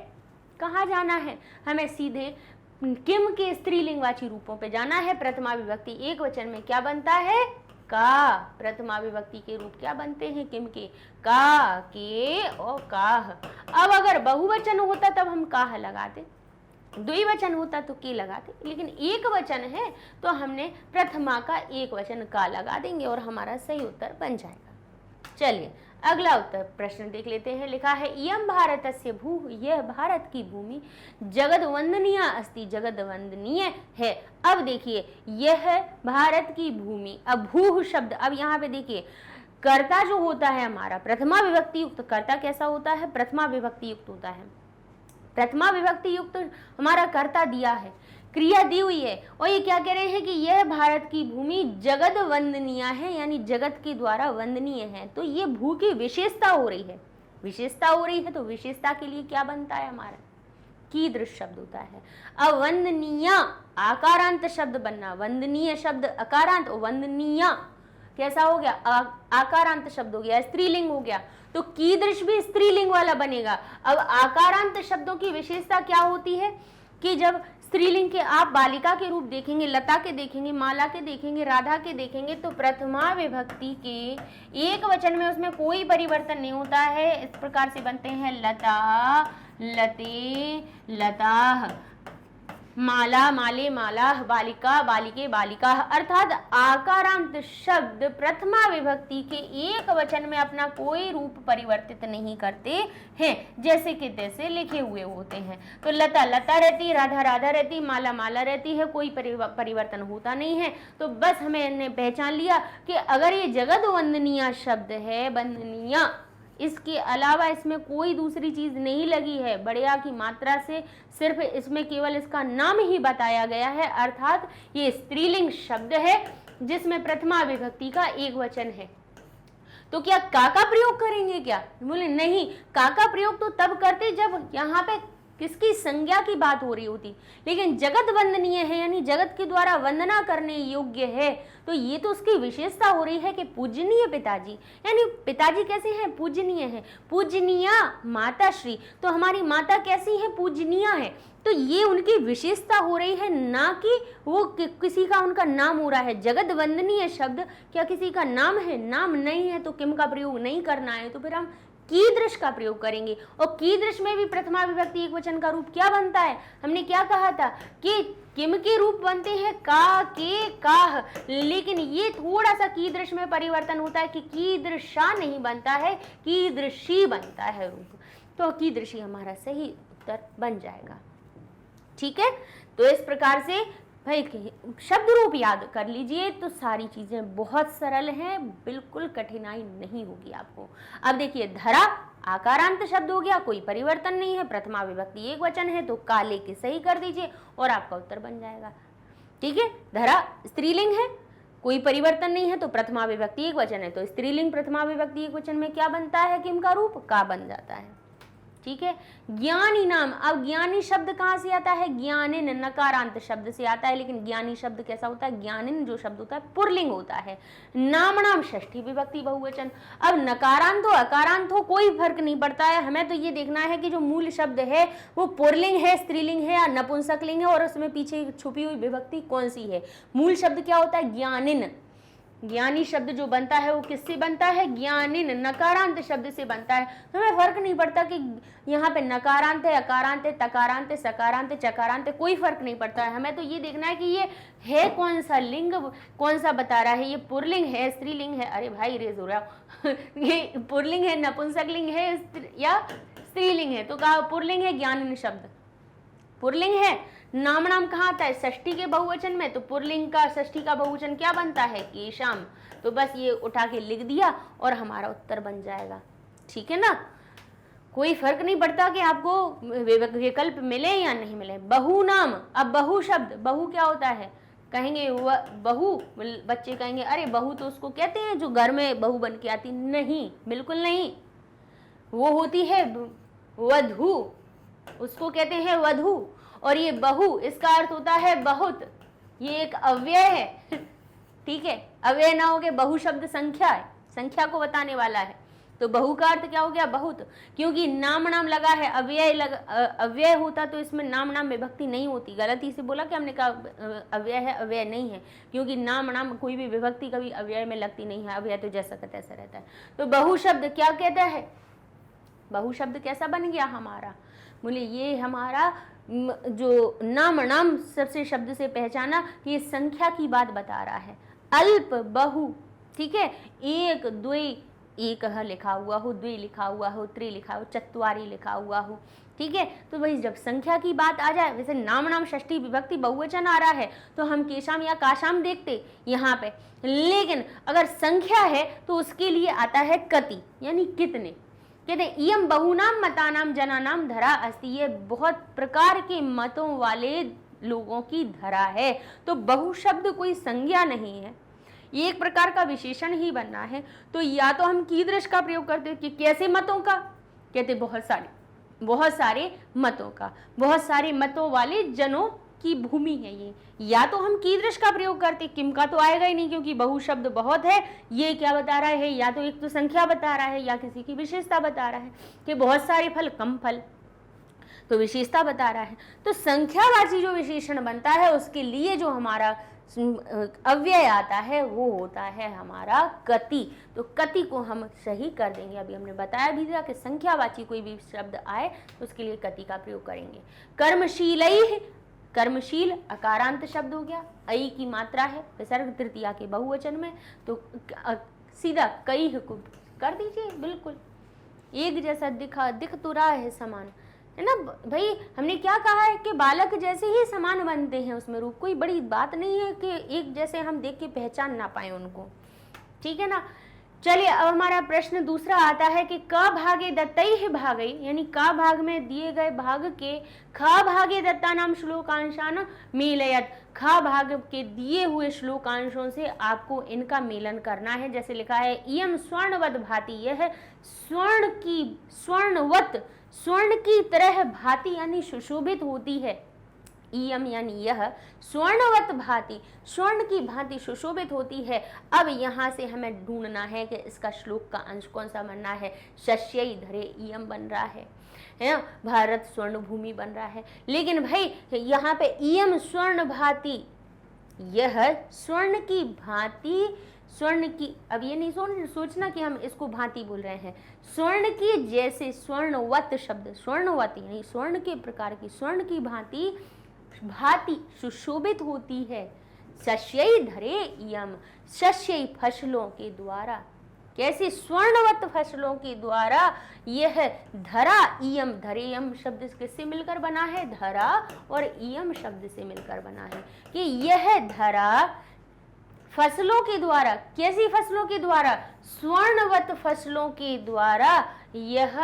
कहाँ जाना है, हमें सीधे किम के स्त्रीलिंगवाची रूपों पे जाना है। प्रथमा विभक्ति एक वचन में क्या बनता है, का। प्रथमा विभक्ति के रूप क्या बनते हैं किम के, का, के और काह। अब अगर बहुवचन होता तब हम काह लगाते, द्विवचन होता तो के लगाते, लेकिन एक वचन है तो हमने प्रथमा का एक वचन का लगा देंगे और हमारा सही उत्तर बन जाएगा। चलिए अगला उत्तर प्रश्न देख लेते हैं। लिखा है इयम भारतस्य भूः, यह भारत की भूमि जगद वंदनीय अस्ति, जगद वंदनीय है। अब देखिए यह भारत की भूमि, अब भूः शब्द, अब यहाँ पे देखिए कर्ता जो होता है हमारा प्रथमा विभक्ति युक्त, कर्ता कैसा होता है, प्रथमा विभक्ति युक्त होता है। प्रथमा विभक्ति युक्त हमारा कर्ता दिया है क्रिया दी हुई है। और ये क्या कह रहे हैं कि यह भारत की भूमि जगत वंदनीय है, यानी जगत के द्वारा वंदनीय है। तो ये भू की विशेषता हो रही है, विशेषता हो रही है। तो विशेषता के लिए क्या बनता है हमारा, कीदृश शब्द होता है। अवंदनीय आकारांत शब्द बनना, वंदनीय शब्द अकारांत, वंदनीय कैसा हो गया, आकारांत शब्द हो गया, स्त्रीलिंग हो गया। तो कीदृश भी स्त्रीलिंग वाला बनेगा। अब आकारांत शब्दों की विशेषता क्या होती है कि जब स्त्रीलिंग के आप बालिका के रूप देखेंगे, लता के देखेंगे, माला के देखेंगे, राधा के देखेंगे, तो प्रथमा विभक्ति के एक वचन में उसमें कोई परिवर्तन नहीं होता है। इस प्रकार से बनते हैं लता, लते, लताः, माला, माले, मालाः, बालिका, बालिके, बालिकाः। अर्थात आकारांत शब्द प्रथमा विभक्ति के एक वचन में अपना कोई रूप परिवर्तित नहीं करते हैं, जैसे कि तैसे लिखे हुए होते हैं। तो लता लता रहती, राधा राधा रहती, माला माला रहती है, कोई परिवर्तन होता नहीं है। तो बस हमने पहचान लिया कि अगर ये जगत वंदनीय शब्द है, वंदनीय, इसके अलावा इसमें कोई दूसरी चीज नहीं लगी है, बढ़िया की मात्रा से सिर्फ इसमें केवल इसका नाम ही बताया गया है, अर्थात ये स्त्रीलिंग शब्द है जिसमें प्रथमा विभक्ति का एक वचन है। तो क्या का प्रयोग करेंगे क्या, बोले नहीं, का प्रयोग तो तब करते जब यहाँ पे किसकी संज्ञा की बात हो रही होती, लेकिन जगत वंदनीय है यानी जगत के द्वारा वंदना करने योग्य है। तो ये तो उसकी विशेषता हो रही है कि पूजनीय पिताजी, यानी पिताजी कैसे हैं, पूजनीय है, पूजनीय माता श्री, तो हमारी माता कैसी है, पूजनीय है। तो ये उनकी विशेषता हो रही है, ना कि वो किसी का उनका नाम हो रहा है। जगत वंदनीय शब्द क्या किसी का नाम है, नाम नहीं है, तो किम का प्रयोग नहीं करना है, तो फिर हम कीदृश का प्रयोग करेंगे। और कीदृश में भी प्रथमा विभक्ति एक वचन का रूप क्या बनता है, हमने क्या कहा था कि किम के रूप बनते हैं का, के, काह, लेकिन ये थोड़ा सा कीदृश में परिवर्तन होता है कि कीदृशा नहीं बनता है, कीदृशी बनता है रूप। तो कीदृशी हमारा सही उत्तर बन जाएगा। ठीक है, तो इस प्रकार से भाई शब्द रूप याद कर लीजिए, तो सारी चीजें बहुत सरल हैं, बिल्कुल कठिनाई नहीं होगी आपको। अब देखिए, धरा आकारांत शब्द हो गया, कोई परिवर्तन नहीं है, प्रथमा विभक्ति एक वचन है, तो काले के सही कर दीजिए और आपका उत्तर बन जाएगा। ठीक है, धरा स्त्रीलिंग है, कोई परिवर्तन नहीं है, तो प्रथमा विभक्ति एक वचन है, तो स्त्रीलिंग प्रथमा विभक्ति एक वचन में क्या बनता है, किम का रूप, का बन जाता है। ठीक है, ज्ञानी नाम, अब ज्ञानी शब्द कहाँ से आता है, ज्ञानिन नकारांत शब्द से आता है, लेकिन ज्ञानी शब्द कैसा होता है, ज्ञानिन जो शब्द होता है पुल्लिंग होता है। नाम नाम षष्ठी विभक्ति बहुवचन। अब नकारांत हो अकारांत हो कोई फर्क नहीं पड़ता है, हमें तो ये देखना है कि जो मूल शब्द है वो पुल्लिंग है, स्त्रीलिंग है या नपुंसकलिंग है, और उसमें पीछे छुपी हुई विभक्ति कौन सी है। मूल शब्द क्या होता है, ज्ञानिन, ज्ञानी शब्द जो बनता है वो किससे बनता है, ज्ञानिन, नकारांत शब्द से बनता है। तो हमें फर्क नहीं पड़ता कि यहाँ पे नकारांत है, अकारांत है, तकारांत है, सकारांत है, चकारांत है, कोई फर्क नहीं पड़ता है। हमें तो ये देखना है कि ये है कौन सा लिंग, कौन सा बता रहा है, ये पुल्लिंग है, स्त्रीलिंग है, अरे भाई रेज हो रहा ये पुल्लिंग है, नपुंसकलिंग है या स्त्रीलिंग है। तो कहा पुल्लिंग है, ज्ञानिन शब्द पुल्लिंग है। नाम नाम कहाँ आता है, षष्ठी के बहुवचन में, तो पुल्लिंग का षष्ठी का बहुवचन क्या बनता है, केशाम। तो बस ये उठा के लिख दिया और हमारा उत्तर बन जाएगा। ठीक है ना, कोई फर्क नहीं पड़ता कि आपको विकल्प मिले या नहीं मिले। बहु नाम, अब बहु शब्द, बहु क्या होता है, कहेंगे बहू, बच्चे कहेंगे अरे बहू तो उसको कहते हैं जो घर में बहू बन के आती, नहीं, बिल्कुल नहीं, वो होती है वधू, उसको कहते हैं वधू। और ये बहु, इसका अर्थ होता है बहुत, ये एक अव्यय है। ठीक है, अव्यय ना हो के बहु शब्द संख्या है, संख्या को बताने वाला है, तो बहु का अर्थ क्या हो गया, बहुत। क्योंकि नाम नाम लगा है, अव्यय होता तो इसमें नाम नाम विभक्ति नहीं होती। गलती से बोला कि हमने कहा अव्यय है, अव्यय नहीं है, क्योंकि नाम नाम कोई भी विभक्ति कभी अव्यय में लगती नहीं है, अव्यय तो जैसा का तैसा रहता है। तो बहु शब्द क्या कहता है, बहु शब्द कैसा बन गया हमारा, बोले ये हमारा जो नाम नाम सबसे शब्द से पहचाना, ये संख्या की बात बता रहा है। अल्प बहु, ठीक है, एक द्वे, एक लिखा हुआ हो, द्वे लिखा हुआ हो, त्रि लिखा हो, चत्वारी लिखा हुआ हो। ठीक है, तो वही जब संख्या की बात आ जाए, वैसे नाम नाम षष्ठी विभक्ति बहुवचन आ रहा है तो हम केशाम या काशाम देखते यहाँ पे, लेकिन अगर संख्या है तो उसके लिए आता है कति, यानी कितने। कहते इयम बहुनाम मतानाम जनानाम धरा अस्ति, ये बहुत प्रकार के मतों वाले लोगों की धरा है। तो बहु शब्द कोई संज्ञा नहीं है, ये एक प्रकार का विशेषण ही बनना है। तो या तो हम कीदृश का प्रयोग करते हैं कि कैसे मतों का, कहते बहुत सारे मतों का, बहुत सारे मतों वाले जनों की भूमि है ये। या तो हम कीदृश का प्रयोग करते, किम का तो आएगा ही नहीं क्योंकि बहु शब्द बहुत है। ये क्या बता रहा है, या तो एक तो संख्या बता रहा है या किसी की विशेषता बता रहा है कि बहुत सारे फल कम फल, तो विशेषता बता रहा है। तो संख्यावाची जो विशेषण बनता है उसके लिए जो हमारा अव्यय आता है वो होता है हमारा कति। तो कति को हम सही कर देंगे। अभी हमने बताया भी था कि संख्यावाची कोई भी शब्द आए तो उसके लिए कति का प्रयोग करेंगे। कर्मशीलैः, कर्मशील अकारांत शब्द हो गया, ऐ की मात्रा है विसर्ग तृतीया के बहुवचन में, तो सीधा कई को कर दीजिए, बिल्कुल एक जैसा दिख तो रहा है समान, है ना भाई। हमने क्या कहा है कि बालक जैसे ही समान बनते हैं उसमें रूप, कोई बड़ी बात नहीं है कि एक जैसे हम देख के पहचान ना पाए उनको, ठीक है ना। चलिए अब हमारा प्रश्न दूसरा आता है कि क भागे दत्तैः भागै, यानी का भाग में दिए गए भाग के ख भागे दत्तानाम श्लोकांशान मेलयत, ख भाग के दिए हुए श्लोकांशों से आपको इनका मेलन करना है। जैसे लिखा है इयम स्वर्णवत भाति, यह स्वर्ण की तरह भांति यानी सुशोभित होती है। इयम यानी यह, स्वर्णवत भांति स्वर्ण की भांति सुशोभित होती है। अब यहाँ से हमें ढूंढना है कि इसका श्लोक का अंश कौन सा बनना है। शस्यै धरे इयम बन रहा है ना, भारत स्वर्ण भूमि बन रहा है। लेकिन भाई यहाँ पे इयम स्वर्ण भांति, यह स्वर्ण की भांति, स्वर्ण की, अब ये नहीं सोचना कि हम इसको भांति बोल रहे हैं, स्वर्ण की जैसे, स्वर्णवत शब्द, स्वर्णवत यानी स्वर्ण के प्रकार की, स्वर्ण की भांति भांति सुशोभित होती है। शस्यै धरे इयम, शस्यै फसलों के द्वारा, कैसे स्वर्णवत फसलों के द्वारा यह धरा, इयम धरेयम शब्द किससे मिलकर बना है, धरा और इयम शब्द से मिलकर बना है कि यह धरा फसलों के द्वारा, कैसी फसलों के द्वारा, स्वर्णवत फसलों के द्वारा यह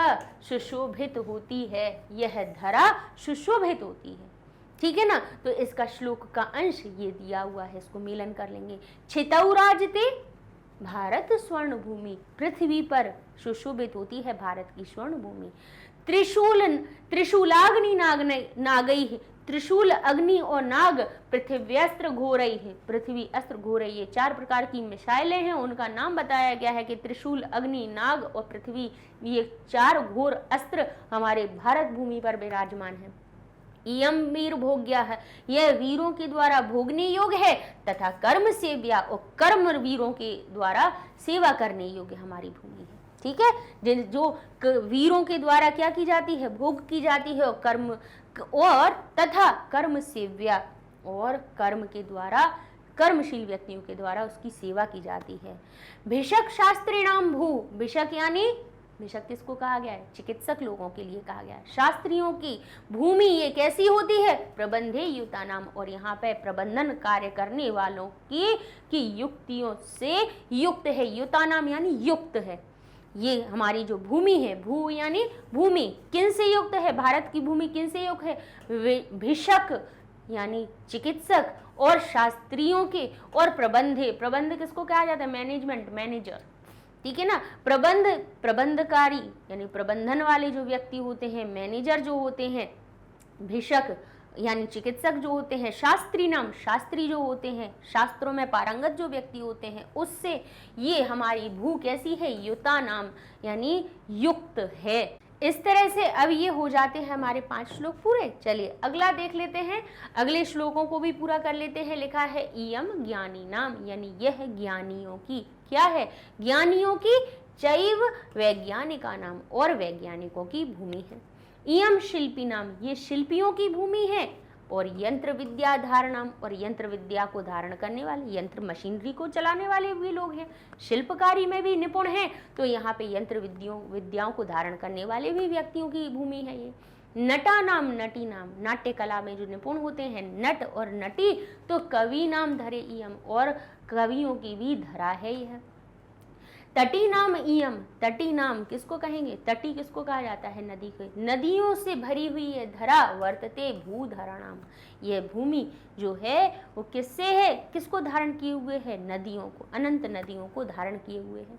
सुशोभित होती है, यह धरा सुशोभित होती है, ठीक है ना। तो इसका श्लोक का अंश ये दिया हुआ है, इसको मेलन कर लेंगे। छितौ राजते, भारत स्वर्ण भूमि, पृथ्वी पर सुशोभित होती है भारत की स्वर्ण भूमि। त्रिशूलाग्नि नागैः, त्रिशूल अग्नि और नाग पृथ्व्यस्त्र घोरैः, पृथ्वी अस्त्र घोरैः, ये चार प्रकार की मिसाइलें हैं, उनका नाम बताया गया है कि त्रिशूल अग्नि नाग और पृथ्वी, ये चार घोर अस्त्र हमारे भारत भूमि पर विराजमान है। इयम वीर भोग्या है, यह वीरों के द्वारा भोगने योग्य है, तथा कर्म सेव्या और कर्म वीरों के द्वारा सेवा करने योग्य हमारी भूमि है, ठीक है। जो वीरों के द्वारा क्या की जाती है, भोग की जाती है, और कर्म और तथा कर्म सेव्या और कर्म के द्वारा, कर्मशील व्यक्तियों के द्वारा उसकी सेवा की जाती है। भिषक शास्त्रीणाम भू, भिषक यानी, भिषक किसको कहा गया है, चिकित्सक लोगों के लिए कहा गया है। शास्त्रियों की भूमि ये कैसी होती है, प्रबंधे युता नाम, और यहाँ पे प्रबंधन कार्य करने वालों की युक्तियों से युक्त है। युता नाम यानी युक्त है। ये हमारी जो भूमि है, भू यानी भूमि, किन से युक्त है, भारत की भूमि किन से युक्त है, भिषक यानी चिकित्सक और शास्त्रियों के, और प्रबंधे, प्रबंध किसको कहा जाता है, मैनेजमेंट, मैनेजर, ठीक है ना। प्रबंधकारी यानी प्रबंधन वाले जो व्यक्ति होते हैं, मैनेजर जो होते हैं, भिषक यानी चिकित्सक जो होते हैं, शास्त्री नाम शास्त्री जो होते हैं, शास्त्रों में पारंगत जो व्यक्ति होते हैं, उससे ये हमारी भू कैसी है, युता नाम यानी युक्त है। इस तरह से अब ये हो जाते हैं हमारे 5 श्लोक पूरे। चलिए अगला देख लेते हैं, अगले श्लोकों को भी पूरा कर लेते हैं। लिखा है इयम ज्ञानी नाम, यानी यह ज्ञानियों की, क्या है, ज्ञानियों की, चैव वैज्ञानिका नाम, और वैज्ञानिकों की भूमि है। इयम शिल्पी नाम, ये शिल्पियों की भूमि है। और यंत्र विद्या धारणम, और यंत्र विद्या को धारण करने वाले, यंत्र मशीनरी को चलाने वाले भी लोग हैं, शिल्पकारी में भी निपुण हैं, तो यहाँ पे यंत्र विद्याओं को धारण करने वाले भी व्यक्तियों की भूमि है ये। नटा नाम, नटी नाम, नाट्य कला में जो निपुण होते हैं, नट और नटी, तो कवि नाम धरे इयम, और कवियों की भी धरा है यह। तटी नाम इयम, तटी नाम किसको कहेंगे, तटी किसको कहा जाता है, नदी को। नदियों से भरी हुई है धरा, वर्तते भूधराणाम, यह भूमि जो है वो किससे है, किसको धारण किए हुए है, नदियों को, अनंत नदियों को धारण किए हुए है।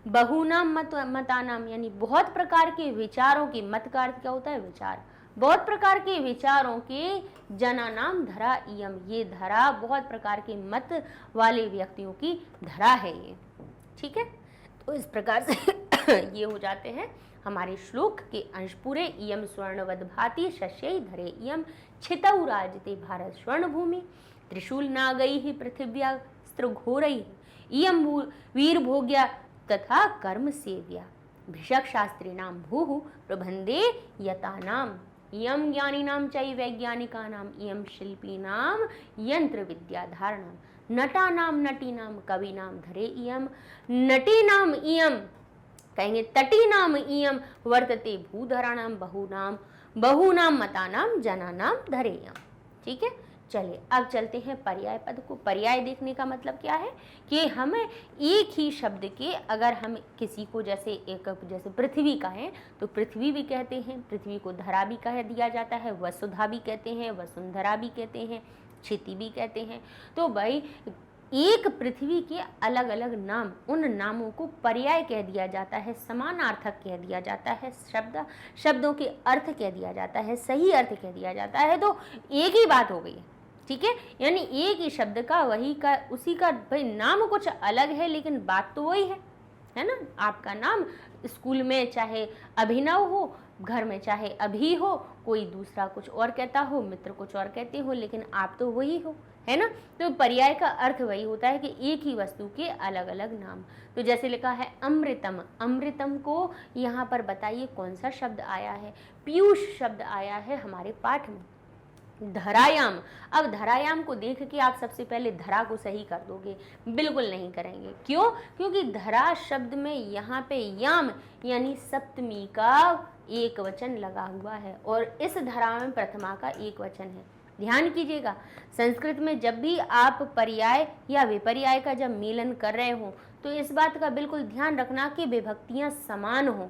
बहुनाम मतानाम, यानी बहुत प्रकार के विचारों की, मत का अर्थ क्या होता है, विचार, बहुत प्रकार के विचारों के, जना नाम धरा इयम, ये धरा बहुत प्रकार के मत वाले व्यक्तियों की धरा है ये। ठीक है, तो इस प्रकार से ये हो जाते हैं हमारे श्लोक के अंश पूरे। इयम स्वर्णवद भाति शस्यै धरे इयम छितौ राजते भारत स्वर्ण भूमि त्रिशूल नागई ही पृथिव्यास्त्र घोरई इयम वीर भोग्या तथा कर्म सेव्या भिषक शास्त्री नाम भूहु प्रबंधे यतानाम इयम ज्ञानिनाम चै वैज्ञानिकानाम इयम शिल्पीनाम यंत्र विद्याधारणाम नटानाम नटीनाम कविनाम धरे इयम नटीनाम इयम कहेंगे तटीनाम इयम वर्तते भूधराणाम बहुनाम मतानाम जनानाम धरे इयम। ठीक है, चलिए अब चलते हैं पर्याय पद को। पर्याय देखने का मतलब क्या है कि हमें एक ही शब्द के, अगर हम किसी को जैसे पृथ्वी का है तो पृथ्वी भी कहते हैं, पृथ्वी को धरा भी कह दिया जाता है, वसुधा भी कहते हैं, वसुंधरा भी कहते हैं, क्षिति भी कहते हैं। तो भाई एक पृथ्वी के अलग अलग नाम, उन नामों को पर्याय कह दिया जाता है, समानार्थक कह दिया जाता है, शब्दों के अर्थ कह दिया जाता है, सही अर्थ कह दिया जाता है, तो एक ही बात हो गई है। ठीक है, यानी एक ही शब्द का वही का उसी का, भाई नाम कुछ अलग है लेकिन बात तो वही है ना। आपका नाम स्कूल में चाहे अभिनव हो, घर में चाहे अभी हो, कोई दूसरा कुछ और कहता हो, मित्र कुछ और कहते हो, लेकिन आप तो वही हो, है ना। तो पर्याय का अर्थ वही होता है कि एक ही वस्तु के अलग अलग नाम। तो जैसे लिखा है अमृतम, अमृतम को यहाँ पर बताइए कौन सा शब्द आया है, पीयूष शब्द आया है हमारे पाठ में। धरायाम, अब धरायाम को देख के आप सबसे पहले धरा को सही कर दोगे, बिल्कुल नहीं करेंगे। क्यों? क्योंकि धरा शब्द में यहाँ पे याम यानी सप्तमी का एक वचन लगा हुआ है और इस धरा में प्रथमा का एक वचन है। ध्यान कीजिएगा, संस्कृत में जब भी आप पर्याय या विपर्याय का जब मेलन कर रहे हो तो इस बात का बिल्कुल ध्यान रखना कि विभक्तियां समान हो,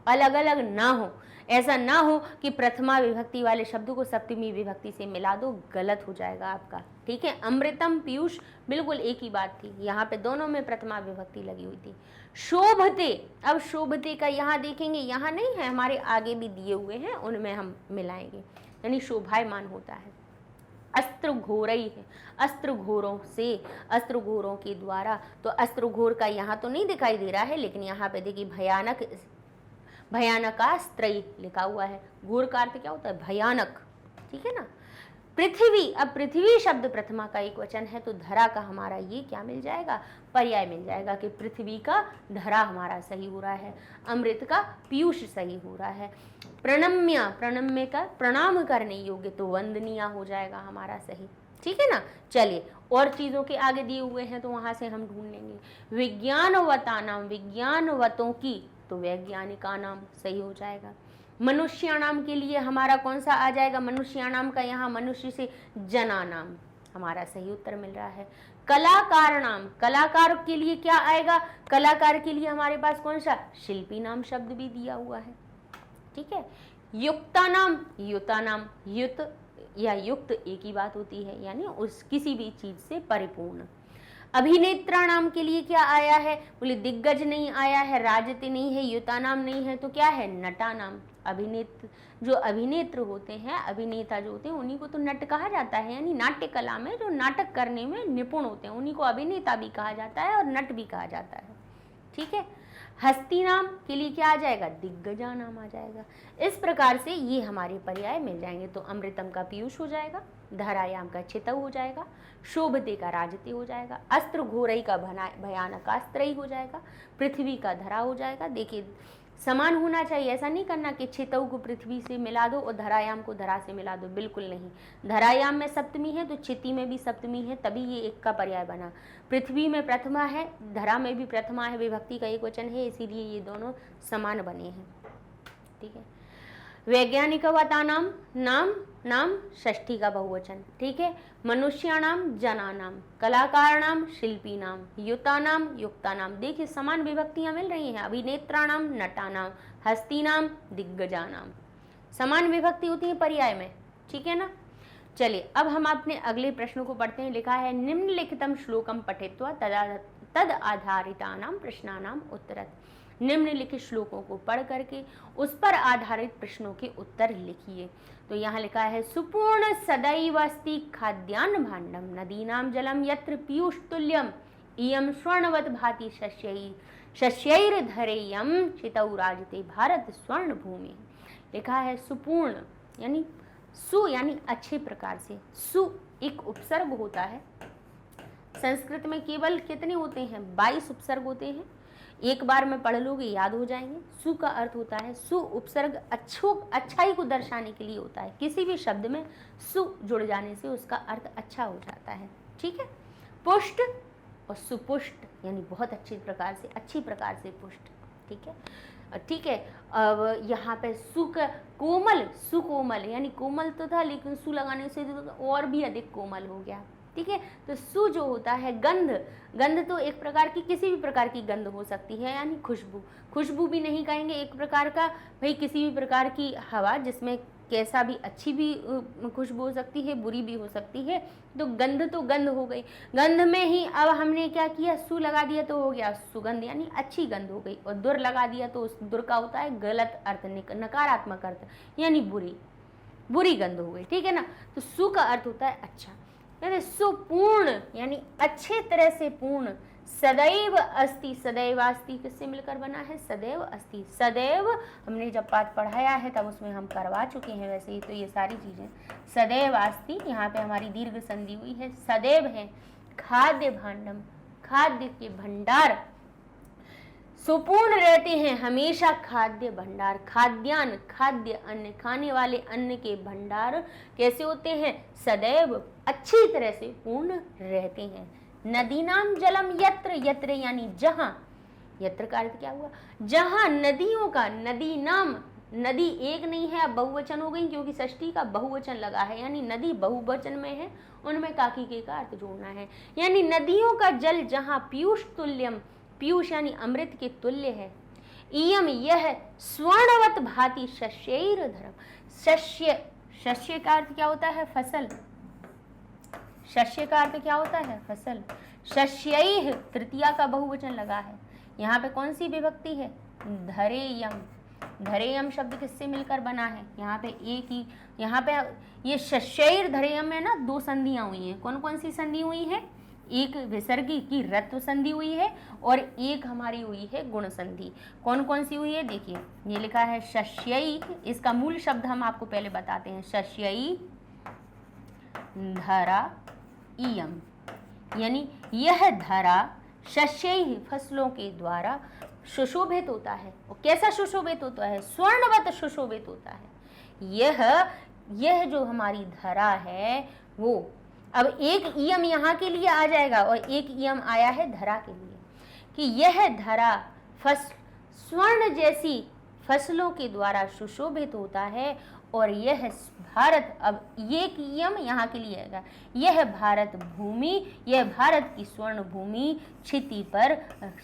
अलग अलग ना हो। ऐसा ना हो कि प्रथमा विभक्ति वाले शब्द को सप्तमी विभक्ति से मिला दो, गलत हो जाएगा आपका। ठीक है, अमृतम पीयूष बिल्कुल एक ही बात थी, यहाँ पे दोनों में प्रथमा विभक्ति लगी हुई थी। शोभते, अब शोभते का यहाँ देखेंगे, यहाँ नहीं है, हमारे आगे भी दिए हुए हैं, उनमें हम मिलाएंगे, यानी शोभायमान होता है। अस्त्र घोरई है, अस्त्र घोरों से, अस्त्र घोरों के द्वारा। तो अस्त्र घोर का यहाँ तो नहीं दिखाई दे रहा है, लेकिन यहाँ पे देखिए भयानक, भयानकास्त्र लिखा हुआ है। घोर का अर्थ क्या होता है? भयानक। ठीक है ना। पृथ्वी, अब पृथ्वी शब्द प्रथमा का एक वचन है तो धरा का हमारा ये क्या मिल जाएगा? पर्याय मिल जाएगा कि पृथ्वी का धरा हमारा सही हो रहा है, अमृत का पीयूष सही हो रहा है। प्रणम्य, प्रणम्य का प्रणाम करने योग्य तो वंदनीय हो जाएगा हमारा सही। ठीक है ना। चलिए और चीजों के आगे दिए हुए हैं तो वहां से हम ढूंढ लेंगे। विज्ञानवता नाम, विज्ञानवतों की तो वैज्ञानिका नाम सही हो जाएगा। मनुष्याणाम के लिए हमारा कौन सा आ जाएगा? मनुष्याणाम का यहाँ मनुष्य से जना नाम हमारा सही उत्तर मिल रहा है। कलाकार नाम, कलाकार के लिए क्या आएगा? कलाकार के लिए हमारे पास कौन सा? शिल्पी नाम शब्द भी दिया हुआ है। ठीक है। युक्ता नाम, युता नाम, युत या युक्त एक ही बात होती है, यानी उस किसी भी चीज से परिपूर्ण। अभिनेत्रा नाम के लिए क्या आया है? बोले दिग्गज नहीं आया है, राजते नहीं है, युता नाम नहीं है, तो क्या है? नटा नाम। अभिनेत्र, जो अभिनेत्र होते हैं, अभिनेता जो होते हैं, उन्हीं को तो नट कहा जाता है, यानी नाट्य कला में जो नाटक करने में निपुण होते हैं उन्हीं को अभिनेता भी कहा जाता है और नट भी कहा जाता है। ठीक है। हस्ती नाम के लिए क्या आ जाएगा? दिग्गजा नाम आ जाएगा। इस प्रकार से ये हमारे पर्याय मिल जाएंगे। तो अमृतम का पीयूष हो जाएगा, धरायाम का छितव हो जाएगा, शोभते का राजते हो जाएगा, अस्त्र घोरई का भयानकास्त्रई हो जाएगा, पृथ्वी का धरा हो जाएगा। देखिए समान होना चाहिए, ऐसा नहीं करना कि छितव को पृथ्वी से मिला दो और धरायाम को धरा से मिला दो, बिल्कुल नहीं। धरायाम में सप्तमी है तो छिति में भी सप्तमी है, तभी ये एक का पर्याय बना। पृथ्वी में प्रथमा है, धरा में भी प्रथमा है, विभक्ति का एक वचन है, इसीलिए ये दोनों समान बने हैं। ठीक है। वैज्ञानिकवता नाम, नाम नाम षष्ठी का बहुवचन, ठीक है। मनुष्याणाम जनानाम, कलाकारणाम शिल्पीनाम, युतानाम युक्तानाम। देखिए समान विभक्तियां मिल रही हैं। अभिनेत्राणाम नटानाम, हस्तीनाम दिग्गजानाम। समान विभक्ति होती है पर्याय में, ठीक है ना। चलिए अब हम अपने अगले प्रश्न को पढ़ते हैं। लिखा है निम्नलिखितम श्लोकम पठित्वा तद आधारितानाम प्रश्नानाम उत्तरत। निम्नलिखित श्लोकों को पढ़ करके उस पर आधारित प्रश्नों के उत्तर लिखिए। तो यहाँ लिखा है सुपूर्ण सदैव अस्ति खाद्यान्न भाण्डम नदीनाम जलम यत्र पीयूष तुल्यम इयं स्वर्णवत भाति शस्यैर्धरेयं चितौ राजते भारत स्वर्ण भूमि। लिखा है सुपूर्ण यानी सु यानी अच्छे प्रकार से। सु एक उपसर्ग होता है। संस्कृत में केवल कितने होते हैं? 22 उपसर्ग होते हैं। एक बार में पढ़ लोगे याद हो जाएंगे। सु का अर्थ होता है, सु उपसर्ग अच्छाई को दर्शाने के लिए होता है। किसी भी शब्द में सु जुड़ जाने से उसका अर्थ अच्छा हो जाता है, ठीक है। पुष्ट और सुपुष्ट यानी बहुत अच्छी प्रकार से, अच्छी प्रकार से पुष्ट, ठीक है, ठीक है। अब यहाँ पे कोमल, सुकोमल यानी कोमल तो था लेकिन सु लगाने से और भी अधिक कोमल हो गया, ठीक है। तो सु जो होता है गंध, गंध तो एक प्रकार की, किसी भी प्रकार की गंध हो सकती है, यानी खुशबू। खुशबू भी नहीं कहेंगे एक प्रकार का, भाई किसी भी प्रकार की हवा जिसमें कैसा भी अच्छी भी खुशबू हो सकती है, बुरी भी हो सकती है। तो गंध हो गई। गंध में ही अब हमने क्या किया, सु लगा दिया तो हो गया सुगंध यानी अच्छी गंध हो गई। और दुर लगा दिया तो उस दुर का होता है गलत अर्थ, नकारात्मक अर्थ यानी बुरी गंध हो गई, ठीक है ना। तो सु का अर्थ होता है अच्छा, यानी सुपूर्ण यानी अच्छे तरह से पूर्ण। सदैव अस्ति, सदैव अस्ति किससे मिलकर बना है? सदैव अस्ति। सदैव हमने जब पाठ पढ़ाया है तब उसमें हम करवा चुके हैं वैसे ही, तो ये सारी चीजें सदैव अस्ति। यहाँ पे हमारी दीर्घ संधि हुई है, सदैव है। खाद्य भांडम, खाद्य के भंडार सुपूर्ण रहते हैं हमेशा। खाद्य भंडार, खाद्यान्न, खाद्य अन्न, खाने वाले अन्न के भंडार कैसे होते हैं? सदैव अच्छी तरह से पूर्ण रहते हैं। नदीनाम जलम यत्र, यत्र यानी जहां, यत्र का अर्थ क्या हुआ? जहां नदियों का, नदी नाम, नदी एक नहीं है अब बहुवचन हो गई क्योंकि षष्ठी का बहुवचन लगा है, यानी नदी बहुवचन में है, उनमें काकी के का अर्थ जोड़ना है। यानी नदियों का जल जहां पीयूष तुल्यम, पीयूष यानी अमृत के तुल्य है। इयम यह स्वर्णवत भाति शस्यैर्धरम, शस्य, शस्य का अर्थ क्या होता है? फसल। शस्य का अर्थ क्या होता है? फसल। शस्यैः तृतीया का बहुवचन लगा है। यहाँ पे कौन सी विभक्ति है? धरेयम। धरेयम शब्द किससे मिलकर बना है? यहाँ पे एक ही, यहाँ पे ये शस्यैर्धरेयम में ना दो संधियां हुई हैं। कौन कौन सी संधि हुई है? एक विसर्गी की रत्व संधि हुई है और एक हमारी हुई है गुण संधि। कौन कौन सी हुई है? देखिए ये लिखा है शस्यै, इसका मूल शब्द हम आपको पहले बताते हैं। शस्यै धरा इयम, यानी यह धरा शस्यै फसलों के द्वारा सुशोभित होता है। और कैसा सुशोभित होता है? स्वर्णवत सुशोभित होता है। यह जो हमारी धरा है वो, अब एक इयम यहाँ के लिए आ जाएगा और एक इयम आया है धरा के लिए, कि यह धरा स्वर्ण जैसी फसलों के द्वारा सुशोभित होता है। और यह भारत, अब ये इयम यहाँ के लिए आएगा, यह भारत भूमि, यह भारत की स्वर्ण भूमि क्षिति पर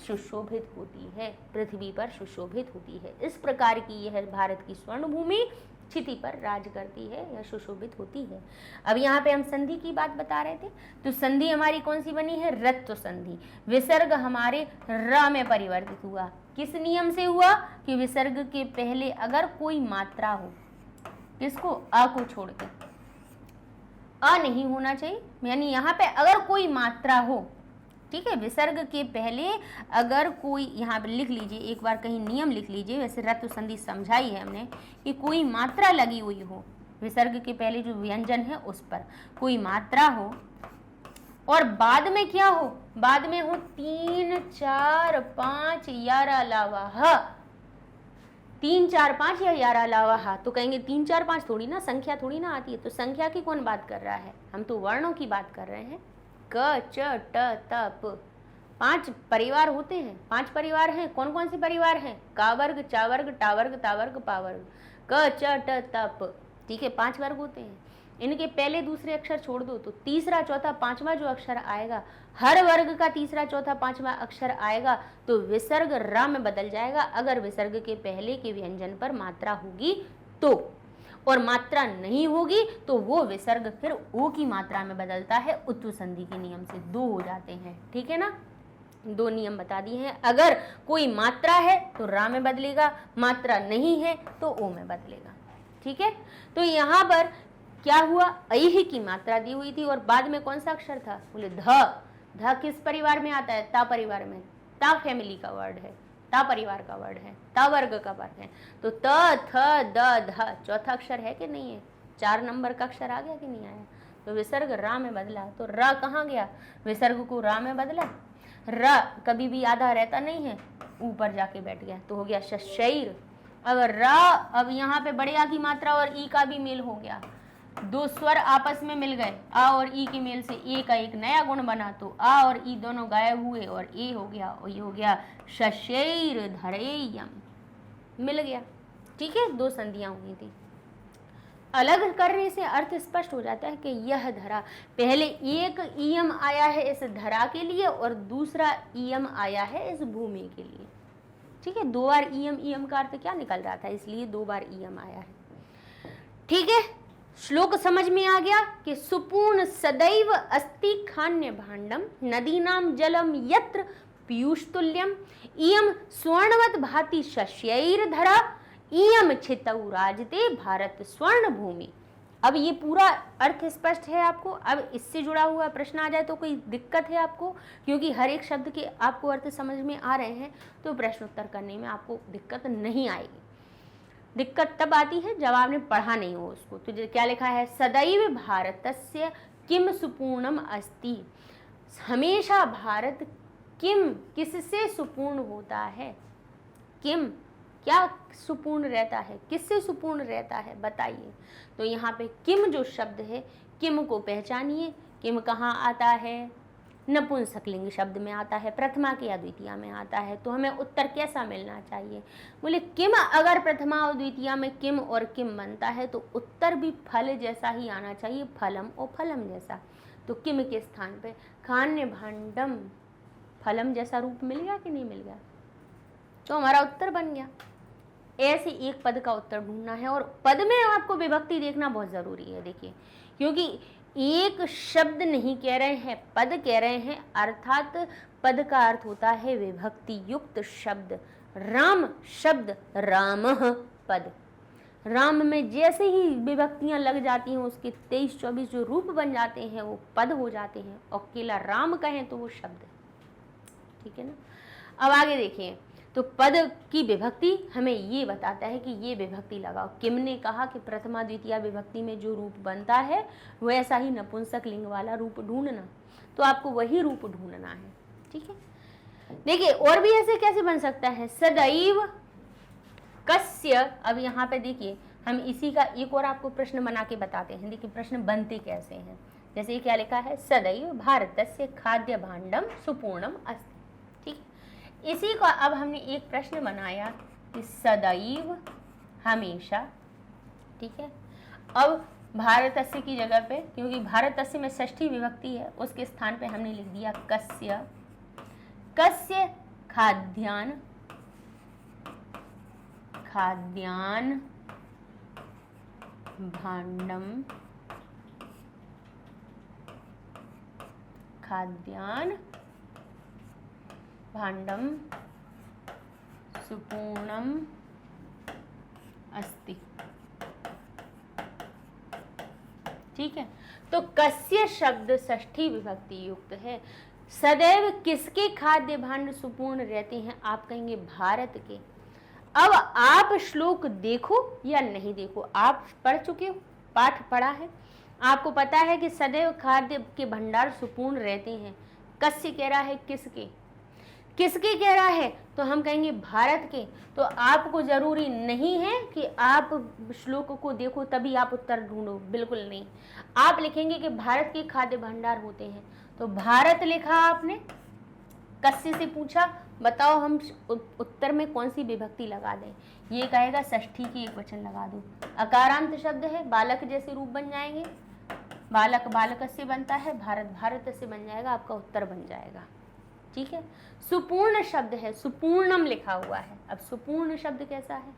सुशोभित होती है, पृथ्वी पर सुशोभित होती है। इस प्रकार की यह भारत की स्वर्ण भूमि क्षिति पर राज करती है या सुशोभित होती है। अब यहाँ पे हम संधि की बात बता रहे थे, तो संधि हमारी कौन सी बनी है? रत्व संधि। विसर्ग हमारे र में परिवर्तित हुआ। किस नियम से हुआ? कि विसर्ग के पहले अगर कोई मात्रा हो, किसको? अ को छोड़ के, अ नहीं होना चाहिए, यानी यहाँ पे अगर कोई मात्रा हो, ठीक है, विसर्ग के पहले अगर कोई, यहाँ पे लिख लीजिए एक बार कहीं नियम लिख लीजिए, वैसे रत्व संधि समझाई है हमने, कि कोई मात्रा लगी हुई हो, विसर्ग के पहले जो व्यंजन है उस पर कोई मात्रा हो और बाद में क्या हो? बाद में हो 3, 4, 5 यार अलावा ह, 3, 4, 5 या यार अलावा हा, तो कहेंगे 3, 4, 5 थोड़ी ना, संख्या थोड़ी ना आती है। तो संख्या की कौन बात कर रहा है? हम तो वर्णों की बात कर रहे हैं। क, च, ट, त, प, 5 परिवार होते हैं। 5 परिवार हैं। कौन कौन से परिवार हैं? का वर्ग, चा वर्ग, टा वर्ग, ता वर्ग, पा वर्ग, क, च, ट, त, प, ठीक है, 5 वर्ग होते हैं। इनके पहले दूसरे अक्षर छोड़ दो तो तीसरा चौथा पांचवा जो अक्षर आएगा, हर वर्ग का तीसरा चौथा पांचवा अक्षर आएगा तो विसर्ग र में बदल जाएगा अगर विसर्ग के पहले के व्यंजन पर मात्रा होगी तो, और मात्रा नहीं होगी तो वो विसर्ग फिर ओ की मात्रा में बदलता है उत्व संधि के नियम से। दो हो जाते हैं, ठीक है ना, दो नियम बता दिए हैं। अगर कोई मात्रा है तो रा में बदलेगा, मात्रा नहीं है तो ओ में बदलेगा, ठीक है। तो यहाँ पर क्या हुआ, ऐह की मात्रा दी हुई थी और बाद में कौन सा अक्षर था, बोले ध। ध किस परिवार में आता है, ता परिवार में। ता फैमिली का वर्ड है, ता परिवार का वर्ड है, ता वर्ग का वर्ड है। तो त थ द ध चौथा अक्षर है कि नहीं है, 4 नंबर का अक्षर आ गया कि नहीं आया। तो विसर्ग रा में बदला, तो रा कहाँ गया, विसर्ग को रा में बदला। र कभी भी आधा रहता नहीं है, ऊपर जाके बैठ गया तो हो गया शशैर। अगर र, अब यहाँ पे बड़े आ की मात्रा और ई का भी मेल हो गया, दो स्वर आपस में मिल गए, आ और ई के मेल से ए का एक नया गुण बना, तो आ और ई दोनों गायब हुए और ए हो गया, और ये हो गया शशैर धरेयम, मिल गया, ठीक है। 2 संधियां हुई थी। अलग करने से अर्थ स्पष्ट हो जाता है कि यह धरा, पहले एक इयम आया है इस धरा के लिए और दूसरा इयम आया है इस भूमि के लिए, ठीक है। 2 बार इयम, इयम का अर्थ क्या निकल रहा था, इसलिए 2 बार इयम आया है, ठीक है। श्लोक समझ में आ गया कि सुपूर्ण सदैव अस्ति खान्य भांडम नदीनाम जलम यत्र पीयूष तुल्यम इयम स्वर्णवत भाति शस्यैर धरा इयम छितौ राजते भारत स्वर्ण भूमि। अब ये पूरा अर्थ स्पष्ट है आपको। अब इससे जुड़ा हुआ प्रश्न आ जाए तो कोई दिक्कत है आपको, क्योंकि हर एक शब्द के आपको अर्थ समझ में आ रहे हैं तो प्रश्न उत्तर करने में आपको दिक्कत नहीं आएगी। दिक्कत तब आती है जब आपने पढ़ा नहीं हो उसको। तो क्या लिखा है, सदैव भारतस्य किम सुपूर्णम अस्ति, हमेशा भारत किम किससे सुपूर्ण होता है, किम क्या सुपूर्ण रहता है, किससे सुपूर्ण रहता है बताइए। तो यहाँ पे किम जो शब्द है, किम को पहचानिए। किम कहाँ आता है, नपुंसकलिंग शब्द में आता है, प्रथमा की या द्वितीया में आता है। तो हमें उत्तर कैसा मिलना चाहिए, बोले किम। अगर प्रथमा और द्वितीया में किम और किम बनता है तो उत्तर भी फल जैसा ही आना चाहिए, फलम और फलम जैसा। तो किम के स्थान पे खान्य भांडम, फलम जैसा रूप मिल गया कि नहीं मिल गया, तो हमारा उत्तर बन गया। ऐसे एक पद का उत्तर ढूंढना है और पद में आपको विभक्ति देखना बहुत जरूरी है, देखिए, क्योंकि एक शब्द नहीं कह रहे हैं, पद कह रहे हैं, अर्थात पद का अर्थ होता है विभक्ति युक्त शब्द। राम शब्द, रामः पद, राम में जैसे ही विभक्तियां लग जाती हैं उसके 23-24 जो रूप बन जाते हैं वो पद हो जाते हैं, और केवल राम कहें तो वो शब्द है, ठीक है ना। अब आगे देखिए, तो पद की विभक्ति हमें ये बताता है कि ये विभक्ति लगाओ। किम ने कहा कि प्रथमा द्वितीया विभक्ति में जो रूप बनता है वैसा ही नपुंसक लिंग वाला रूप ढूंढना, तो आपको वही रूप ढूंढना है, ठीक है। देखिए और भी ऐसे कैसे बन सकता है, सदैव कस्य। अब यहाँ पे देखिए हम इसी का एक और आपको प्रश्न बना के बताते हैं, देखिए प्रश्न बनते कैसे हैं। जैसे क्या लिखा है, सदैव भारतस्य खाद्य भांडम सुपूर्णम अस्ति, ठीक है। इसी का अब हमने एक प्रश्न बनाया कि सदैव हमेशा, ठीक है। अब भारतस्य की जगह पे, क्योंकि भारतस्य में षष्ठी विभक्ति है, उसके स्थान पे हमने लिख दिया कस्य। कस्य खाद्यान, खाद्यान भांडम, खाद्यान भांडम सुपूर्णम अस्ति, ठीक है। तो कस्य शब्द षष्ठी विभक्ति युक्त है। सदैव किसके खाद्य भांड सुपूर्ण रहते हैं, आप कहेंगे भारत के। अब आप श्लोक देखो या नहीं देखो, आप पढ़ चुके हो, पाठ पढ़ा है, आपको पता है कि सदैव खाद्य के भंडार सुपूर्ण रहते हैं। कस्य कह रहा है किसके, किसके कह रहा है, तो हम कहेंगे भारत के। तो आपको जरूरी नहीं है कि आप श्लोक को देखो तभी आप उत्तर ढूंढो, बिल्कुल नहीं। आप लिखेंगे कि भारत के खाद्य भंडार होते हैं, तो भारत लिखा आपने, कस्य से पूछा बताओ हम उत्तर में कौन सी विभक्ति लगा दें, ये कहेगा षष्ठी की एक वचन लगा दो। अकारांत शब्द है, बालक जैसे रूप बन जाएंगे, बालक बालक से बनता है, भारत भारत से बन जाएगा, आपका उत्तर बन जाएगा। ठीक है, सुपूर्ण शब्द है, सुपूर्णम लिखा हुआ है। अब सुपूर्ण शब्द कैसा है?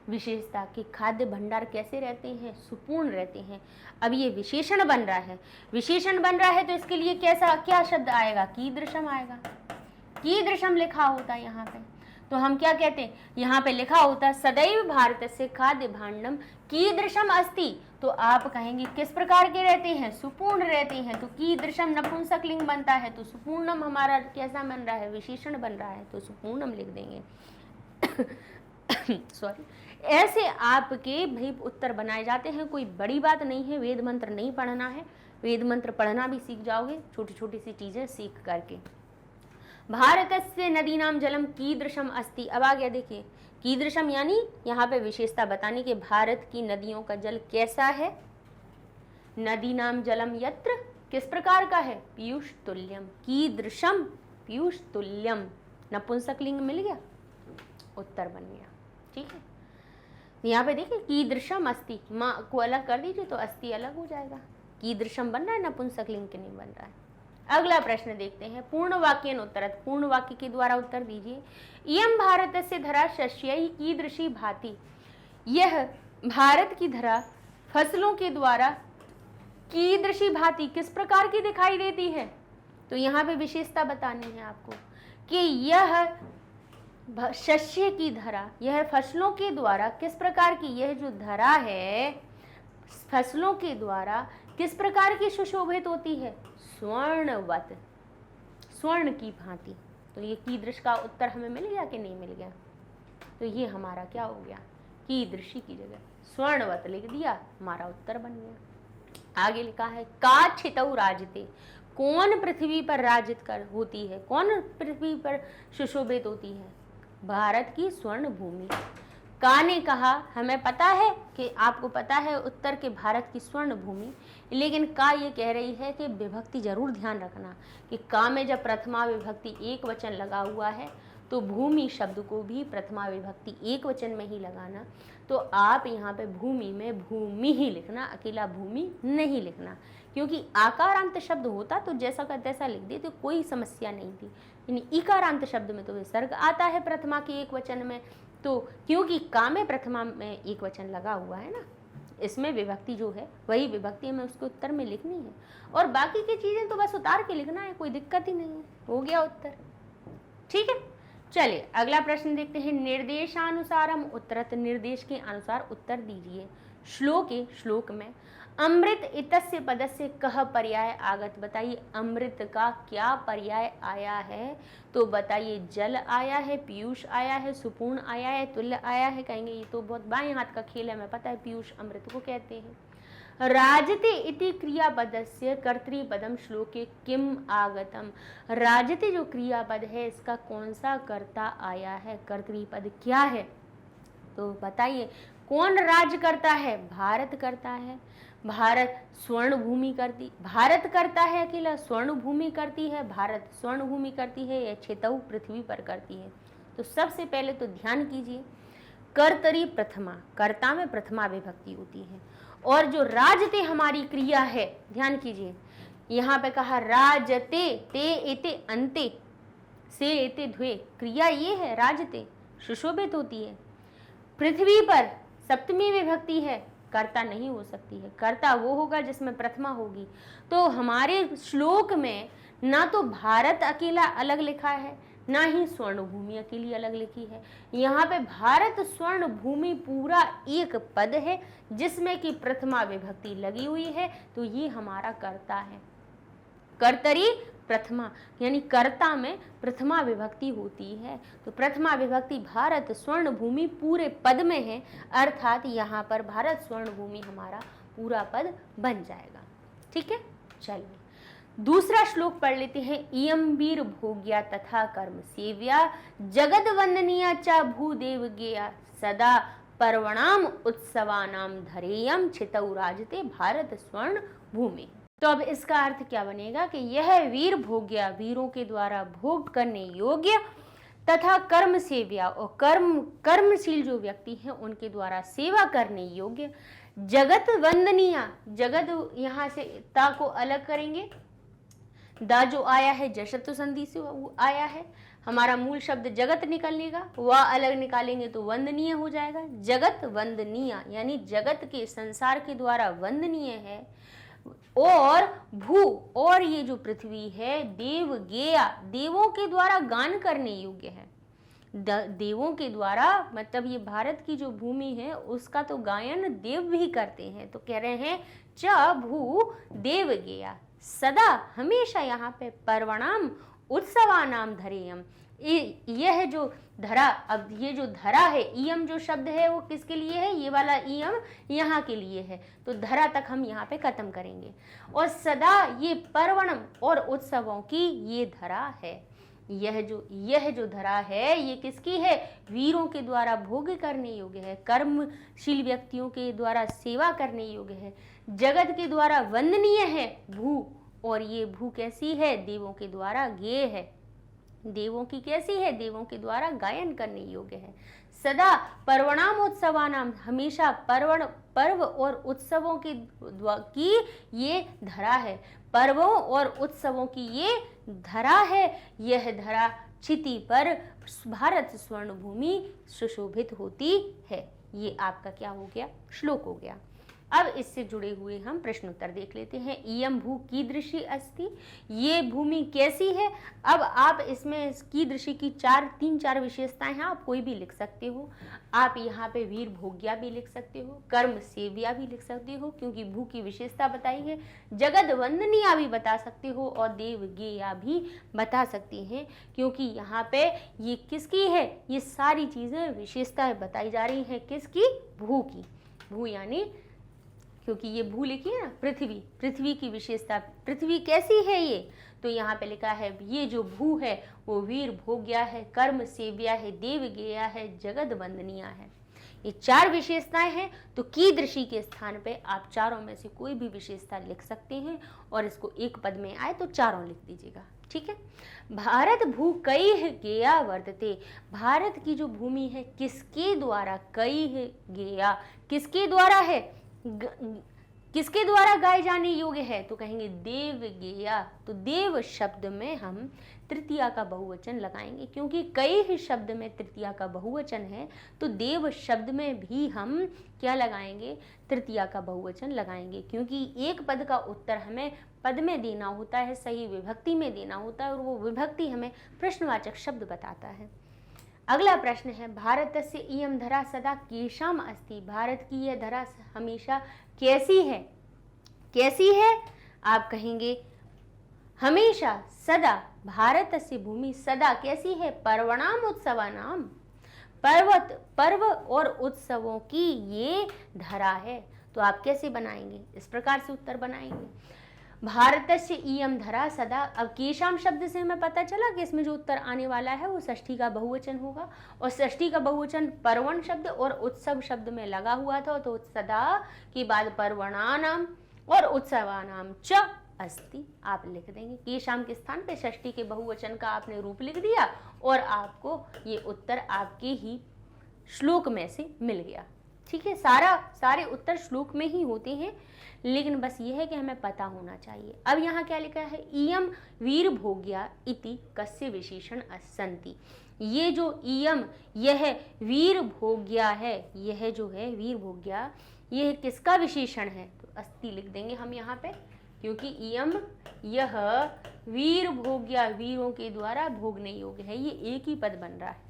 विशेषता कि खाद्य भंडार कैसे रहते हैं? सुपूर्ण रहते हैं। अब ये विशेषण बन रहा है, विशेषण बन रहा है तो इसके लिए कैसा क्या शब्द आएगा? कीदृशम आएगा। कीदृशम लिखा होता है यहाँ पे, तो हम क्या कहते हैं? यहाँ पे लिखा होता सदैव भारतस्य खाद्य भांडम कीदृशम अस्ति, तो आप कहेंगे किस प्रकार के रहते हैं? सुपूर्ण रहते हैं। तो कीदृशम नपुंसक लिंग बनता है, तो सुपूर्णम हमारा कैसा बन रहा है? विशेषण बन रहा है, तो सुपूर्णम लिख देंगे। सॉरी, ऐसे आपके भाई उत्तर बनाए जाते हैं, कोई बड़ी बात नहीं है। वेद मंत्र नहीं पढ़ना है, वेद मंत्र पढ़ना भी सीख जाओगे छोटी छोटी सी चीजें सीख करके। भारतस्य नदीनाम जलम कीदृशम अस्ति। अब आ गया, देखिए कीदृशम यानी यहाँ पे विशेषता बताने के भारत की नदियों का जल कैसा है? नदीनाम जलम यत्र, किस प्रकार का है? पीयूष तुल्यम। कीदृशम पीयूष तुल्यम, नपुंसक लिंग मिल गया, उत्तर बन गया। ठीक है, यहाँ पे देखिए कीदृशम अस्ति, माँ को अलग कर दीजिए तो अस्ति अलग हो जाएगा। कीदृशम बन रहा है, नपुंसक लिंग के नहीं बन रहा है। अगला प्रश्न देखते हैं, पूर्ण वाक्यन उत्तरत, पूर्ण वाक्य के द्वारा उत्तर दीजिए। इयं भारतस्य धरा शस्यै कीदृशी भाति, यह भारत की धरा फसलों के द्वारा कीदृशी भाति किस प्रकार की दिखाई देती है? तो यहाँ पे विशेषता बतानी है आपको कि यह शस्य की धरा, यह फसलों के द्वारा किस प्रकार की, यह जो धरा है फसलों के द्वारा किस प्रकार की सुशोभित होती है? स्वर्णवत, स्वर्ण की भांति। तो ये कीदृश का उत्तर हमें मिल गया कि नहीं मिल गया? तो ये हमारा क्या हो गया? कीदृशी की जगह स्वर्णवत लिख दिया, हमारा उत्तर बन गया। आगे लिखा है काच्छितौ राजते, कौन पृथ्वी पर राजित कर होती है? कौन पृथ्वी पर सुशोभित होती है? भारत की स्वर्ण भूमि। का ने कहा हमें पता है कि आपको पता है उत्तर के भारत की स्वर्ण भूमि, लेकिन का ये कह रही है कि विभक्ति जरूर ध्यान रखना कि का में जब प्रथमा विभक्ति एक वचन लगा हुआ है तो भूमि शब्द को भी प्रथमा विभक्ति एक वचन में ही लगाना। तो आप यहाँ पे भूमि में भूमि ही लिखना, अकेला भूमि नहीं लिखना, क्योंकि आकारांत शब्द होता तो जैसा का तैसा लिख दे तो कोई समस्या नहीं थी। यानी इकारांत शब्द में तो विसर्ग आता है प्रथमा के एक वचन में, तो क्योंकि का में प्रथमा में एक वचन लगा हुआ है ना, इसमें विभक्ति जो है वही विभक्ति हमें उसके उत्तर में लिखनी है, और बाकी की चीजें तो बस उतार के लिखना है, कोई दिक्कत ही नहीं है। हो गया उत्तर। ठीक है, चलिए अगला प्रश्न देखते हैं। निर्देशानुसारम उत्तरत, निर्देश के अनुसार उत्तर दीजिए। श्लोक में अमृत इतस्य पदस्य कह पर्याय आगत, बताइए अमृत का क्या पर्याय आया है? तो बताइए जल आया है, पीयूष आया है, सुपूर्ण आया है, तुल्य आया है। कहेंगे ये तो बहुत बाएं हाथ का खेल है, हमें पता है पीयूष अमृत को कहते हैं। राजते इति क्रियापदस्य कर्तृपदम श्लोके किम आगतम, राजते जो क्रियापद है इसका कौन सा कर्ता आया है, कर्तृपद क्या है? तो बताइए कौन राज करता है? भारत करता है। भारत स्वर्ण भूमि करती, भारत करता है अकेला, स्वर्ण भूमि करती है, भारत स्वर्ण भूमि करती है या क्षेत्रऊ पृथ्वी पर करती है? तो सबसे पहले तो ध्यान कीजिए, कर्तरी प्रथमा, कर्ता में प्रथमा विभक्ति होती है, और जो राजते हमारी क्रिया है, ध्यान कीजिए यहाँ पे कहा राजते, ते एते अंते से एते ध्वे, क्रिया ये है राजते, सुशोभित होती है। पृथ्वी पर सप्तमी विभक्ति है, कर्ता नहीं हो सकती है, कर्ता वो होगा जिसमें प्रथमा होगी। तो हमारे श्लोक में ना तो भारत अकेला अलग लिखा है, ना ही स्वर्ण भूमि अकेली अलग लिखी है। यहाँ पे भारत स्वर्ण भूमि पूरा एक पद है जिसमें कि प्रथमा विभक्ति लगी हुई है, तो ये हमारा कर्ता है। कर्तरी प्रथमा, यानी कर्ता में प्रथमा विभक्ति होती है, तो प्रथमा विभक्ति भारत स्वर्ण भूमि पूरे पद में है, अर्थात यहाँ पर भारत स्वर्ण भूमि हमारा पूरा पद बन जाएगा। ठीक है, चलिए दूसरा श्लोक पढ़ लेते हैं। इयं वीर भोग्या तथा कर्म सेव्या जगद वंदनीया च भूदेव गेया सदा पर्वणाम उत्सवानाम धरेयम छितौ राजते भारत स्वर्ण भूमि। तो अब इसका अर्थ क्या बनेगा कि यह वीर भोग्या, वीरों के द्वारा भोग करने योग्य, तथा कर्म सेव्या, और कर्मशील जो व्यक्ति हैं उनके द्वारा सेवा करने योग्य, जगत वंदनीय, जगत यहाँ से ता को अलग करेंगे, दा जो आया है जशत्व संधि से आया है, हमारा मूल शब्द जगत निकलने वह अलग निकालेंगे तो वंदनीय हो जाएगा। जगत वंदनीय यानी जगत के संसार के द्वारा वंदनीय है। और भू, और ये जो पृथ्वी है देव गेया, देवों के द्वारा गान करने योग्य है। देवों के द्वारा मतलब ये भारत की जो भूमि है उसका तो गायन देव भी करते हैं। तो कह रहे हैं च भू देव गेया, सदा हमेशा यहाँ पे पर्वणाम उत्सवानाम धरेयम, यह जो धरा, अब ये जो धरा है, इयम जो शब्द है वो किसके लिए है, ये वाला इयम यहाँ के लिए है, तो धरा तक हम यहाँ पे खत्म करेंगे। और सदा ये पर्वणम और उत्सवों की ये धरा है। यह जो धरा है ये किसकी है, वीरों के द्वारा भोग करने योग्य है, कर्मशील व्यक्तियों के द्वारा सेवा करने योग्य है, जगत के द्वारा वंदनीय है भू, और ये भू कैसी है, देवों के द्वारा गेय है। देवों की कैसी है, देवों के द्वारा गायन करने योग्य है। सदा पर्वणाम उत्सवानाम, हमेशा पर्व और उत्सवों की ये धरा है, पर्वों और उत्सवों की ये धरा है। यह धरा क्षिति पर भारत स्वर्ण भूमि सुशोभित होती है। ये आपका क्या हो गया, श्लोक हो गया। अब इससे जुड़े हुए हम प्रश्न उत्तर देख लेते हैं। इयम भू कीदृशी अस्ति, ये भूमि कैसी है। अब आप इसमें कीदृशी की तीन चार विशेषताएं हैं, आप कोई भी लिख सकते हो। आप यहाँ पे वीर भोग्या भी लिख सकते हो, कर्म सेव्या भी लिख सकते हो क्योंकि भू की विशेषता बताई है, जगत वंदनीया भी बता सकते हो और देव गेया भी बता सकते हैं क्योंकि यहाँ पे ये किसकी है, ये सारी चीजें विशेषताएं बताई जा रही हैं किसकी, भू की। भू यानी क्योंकि ये भू लिखी है ना, पृथ्वी की विशेषता, पृथ्वी कैसी है ये, तो यहाँ पे लिखा है ये जो भू है वो वीर भोग्या है, कर्म सेव्या है, देव गेया है, जगत वंदनीय है। ये चार विशेषताएं हैं। तो कीदृशी के स्थान पे आप चारों में से कोई भी विशेषता लिख सकते हैं और इसको एक पद में आए तो चारों लिख दीजिएगा, ठीक है। भारत भू कई गेया वर्तते, भारत की जो भूमि है किसके द्वारा, कई गेया किसके द्वारा है, किसके द्वारा गाए जाने योग्य है, तो कहेंगे देव गेया। तो देव शब्द में हम तृतीया का बहुवचन लगाएंगे क्योंकि कई ही शब्द में तृतीया का बहुवचन है, तो देव शब्द में भी हम क्या लगाएंगे, तृतीया का बहुवचन लगाएंगे क्योंकि एक पद का उत्तर हमें पद में देना होता है, सही विभक्ति में देना होता है और वो विभक्ति हमें प्रश्नवाचक शब्द बताता है। अगला प्रश्न है भारतस्य इयं धरा सदा केषाम अस्ति, भारत की यह धरा हमेशा कैसी है, कैसी है, आप कहेंगे हमेशा सदा, भारतस्य भूमि सदा कैसी है, पर्वणाम उत्सवानाम, पर्व और उत्सवों की ये धरा है। तो आप कैसे बनाएंगे, इस प्रकार से उत्तर बनाएंगे, भारतस्य इयं धरा सदा। अब केशाम शब्द से हमें पता चला कि इसमें जो उत्तर आने वाला है वो षष्ठी का बहुवचन होगा और षष्ठी का बहुवचन पर्वण शब्द और उत्सव शब्द में लगा हुआ था, तो सदा के बाद पर्वणानाम और उत्सवानाम च अस्ति आप लिख देंगे। केशाम के स्थान पे षष्ठी के बहुवचन का आपने रूप लिख दिया और आपको ये उत्तर आपके ही श्लोक में से मिल गया, ठीक है। सारे उत्तर श्लोक में ही होते हैं, लेकिन बस ये है कि हमें पता होना चाहिए। अब यहाँ क्या लिखा है, इयम वीर भोग्या इति कस्य विशेषण सन्ति, ये जो इयम यह वीर भोग्या है, यह जो है वीर भोग्या यह किसका विशेषण है, तो अस्ति लिख देंगे हम यहाँ पे क्योंकि इयम यह वीर भोग्या वीरों के द्वारा भोगने योग्य है, ये एक ही पद बन रहा है,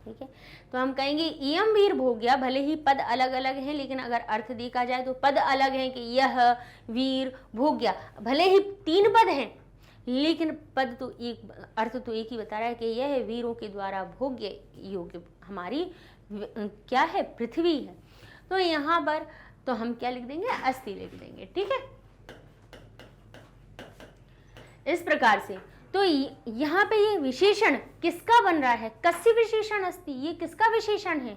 ठीक है। तो हम कहेंगे इयम वीर भोग्या, भले ही पद अलग अलग हैं लेकिन अगर अर्थ देखा जाए तो पद अलग हैं कि यह वीर भोग्या, भले ही तीन पद हैं लेकिन पद तो एक, अर्थ तो एक ही बता रहा है कि यह वीरों के द्वारा भोग्य योग्य हमारी क्या है, पृथ्वी है। तो यहाँ पर तो हम क्या लिख देंगे, अस्ति लिख देंगे, ठीक है। इस प्रकार से तो यहाँ पे ये विशेषण किसका बन रहा है, कस्य विशेषण अस्ति, ये किसका विशेषण है,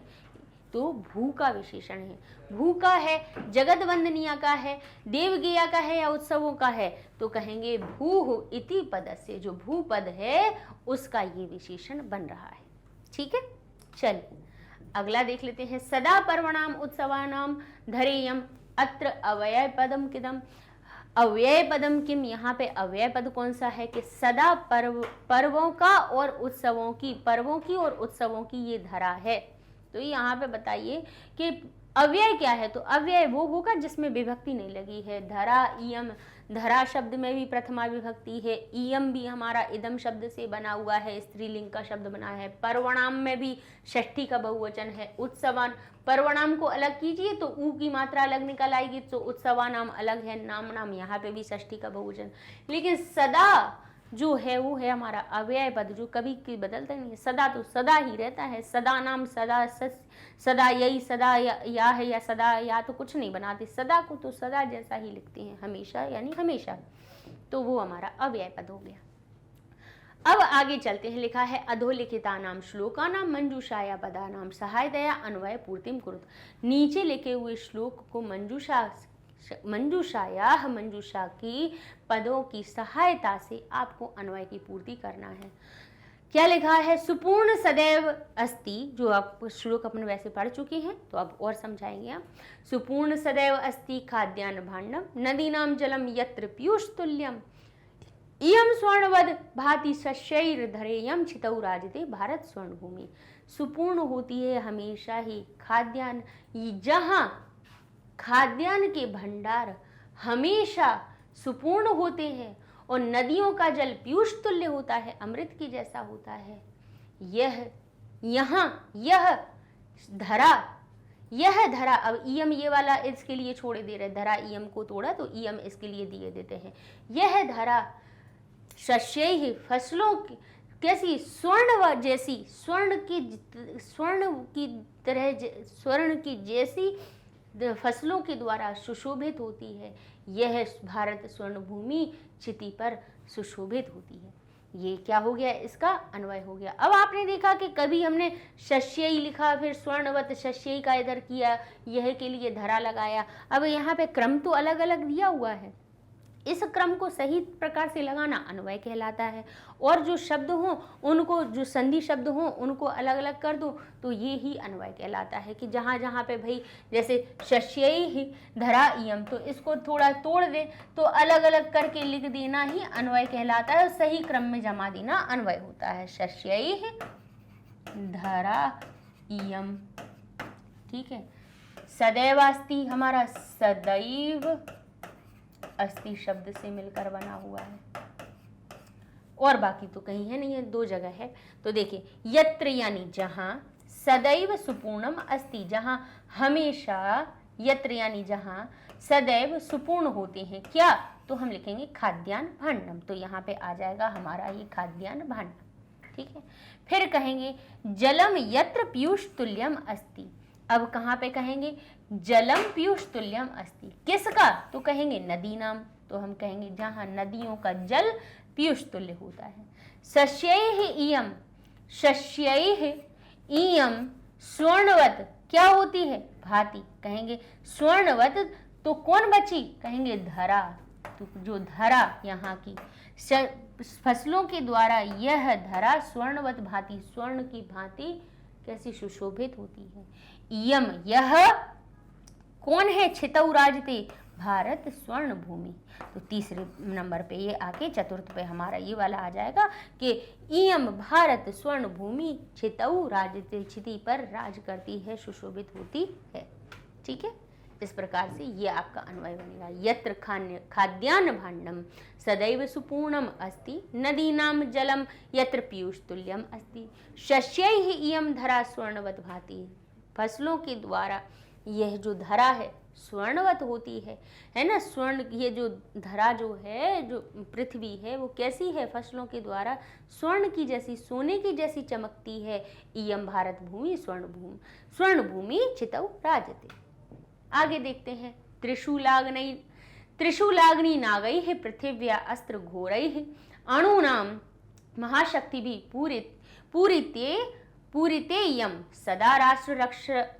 तो भू का विशेषण है। भू का है, जगत वंदनीय का है, देवगेया का है या उत्सवों का है, तो कहेंगे भू इति पदस्य, जो भू पद है उसका ये विशेषण बन रहा है, ठीक है। चलिए अगला देख लेते हैं, सदा पर्वणाम उत्सवानाम धरेयम अत्र अव्यय पदम किदम। अव्यय पदम किम, यहाँ पे अव्यय पद कौन सा है कि सदा पर्वों का और उत्सवों की, पर्वों की और उत्सवों की ये धरा है। तो यहाँ पे बताइए कि अव्यय क्या है। तो अव्यय वो होगा जिसमें विभक्ति नहीं लगी है। धरा इयम, धरा शब्द में भी प्रथमा विभक्ति है, इयम भी हमारा इदम शब्द से बना हुआ है, स्त्रीलिंग का शब्द बना है, पर्वणाम में भी षष्ठी का बहुवचन है, उत्सवान, पर्वणाम को अलग कीजिए तो ऊ की मात्रा अलग निकल आएगी, तो उत्सवानाम अलग है, नाम नाम, यहाँ पे भी षष्ठी का बहुवचन। लेकिन सदा जो है वो है हमारा अव्यय पद, जो कभी की बदलता नहीं है। सदा तो सदा ही रहता है, सदा नाम सदा, सदा यही, सदा या है, या सदा या तो कुछ नहीं बनाते, सदा को तो सदा जैसा ही लिखते हैं, हमेशा यानी हमेशा, तो वो हमारा अव्यय पद हो गया। अब आगे चलते हैं, लिखा है अधोलिखिता नाम श्लोका नाम मंजूषाया पदा नाम सहायतया अन्वय पूर्तिम कुरुत। नीचे लिखे हुए श्लोक को मंजूषा की पदों की सहायता से आपको अन्वय की पूर्ति करना है। क्या लिखा है, सुपूर्ण सदैव अस्ति, जो आप श्लोक अपने वैसे पढ़ चुके हैं तो अब और समझाएंगे आप। सुपूर्ण सदैव अस्ति खाद्यान्न भाण्डम नदीनाम जलम यत्र पीयूष तुल्यम इयम स्वर्णवद भाति शस्यैर धरेयम छितौ राजते भारत स्वर्ण भूमि। सुपूर्ण होती है हमेशा ही खाद्यान्न, जहाँ खाद्यान्न के भंडार हमेशा सुपूर्ण होते हैं और नदियों का जल पीयूष तुल्य होता है, अमृत की जैसा होता है। यह धरा, अब इयम ये वाला इसके लिए छोड़े दे रहे, धरा इयम को तोड़ा तो इयम इसके लिए दिए देते हैं। यह धरा शस्यैः, फसलों की कैसी, स्वर्ण जैसी, स्वर्ण की जैसी फसलों के द्वारा सुशोभित होती है। यह भारत स्वर्ण भूमि क्षिति पर सुशोभित होती है। ये क्या हो गया, इसका अन्वय हो गया। अब आपने देखा कि कभी हमने शस्यई लिखा, फिर स्वर्णवत शस्यई का इधर किया, यह के लिए धरा लगाया। अब यहाँ पे क्रम तो अलग अलग दिया हुआ है, इस क्रम को सही प्रकार से लगाना अन्वय कहलाता है। और जो शब्द हों उनको, जो संधि शब्द हों उनको अलग अलग कर दो तो ये ही अन्वय कहलाता है। कि जहाँ जहाँ पे भाई जैसे शस्यैः धरा इयम, तो इसको थोड़ा तोड़ दे तो अलग अलग करके लिख देना ही अन्वय कहलाता है, सही क्रम में जमा देना अन्वय होता है। शस्यैः धरा इयम, ठीक है। सदैव अस्ति हमारा सदैव अस्ति शब्द से मिलकर बना हुआ है, और बाकी तो कहीं है नहीं है, दो जगह है। तो देखिए, यत्र यानी जहां, सदैव सुपूर्णम अस्ति जहां हमेशा, यत्र यानी जहां, सदैव सुपूर्ण होते हैं क्या, तो हम लिखेंगे खाद्यान्न भाण्डम, तो यहाँ पे आ जाएगा हमारा ये खाद्यान्न भाण्डम, ठीक है। फिर कहेंगे जलम यत्र पीयूष तुल्यम अस्ति। अब कहाँ पे कहेंगे, जलम पीयूष तुल्यम अस्ति, किसका, तो कहेंगे नदी नाम, तो हम कहेंगे जहाँ नदियों का जल पीयूष तुल्य होता है। शस्यैः इयम, शस्यैः इयम स्वर्णवत क्या होती है, भांति, कहेंगे स्वर्णवत, तो कौन बची, कहेंगे धरा, तो जो धरा यहाँ की फसलों के द्वारा यह धरा स्वर्णवत भांति, स्वर्ण की भांति कैसी सुशोभित होती है। इयम यह कौन है, छितौ राजते भारत स्वर्ण भूमि। तो तीसरे नंबर पे ये आके चतुर्थ पे हमारा ये वाला आ जाएगा कि इयम भारत स्वर्ण भूमि छितौ राजते, क्षिति पर राज करती है, सुशोभित होती है, ठीक है। इस प्रकार से ये आपका अन्वय बनेगा। यत्र खाद्यान्न भाण्डम सदैव सुपूर्णम अस्ति नदीनाम जलम यत्र पीयूष तुल्यम अस्ति शस्यैः इयम धरा स्वर्णवत भाति। फसलों के द्वारा यह जो धरा है स्वर्णवत होती है ना। स्वर्ण, ये जो धरा जो है, जो पृथ्वी है वो कैसी है, फसलों के द्वारा स्वर्ण की जैसी, सोने की जैसी चमकती है। इयम भारत भूमि स्वर्ण भूमि चितौ राजते। आगे देखते हैं, त्रिशूलाग्नि नागैः पृथिव्या अस्त्र घोरैः अणूनाम महाशक्ति भी पूरितेयम सदा राष्ट्र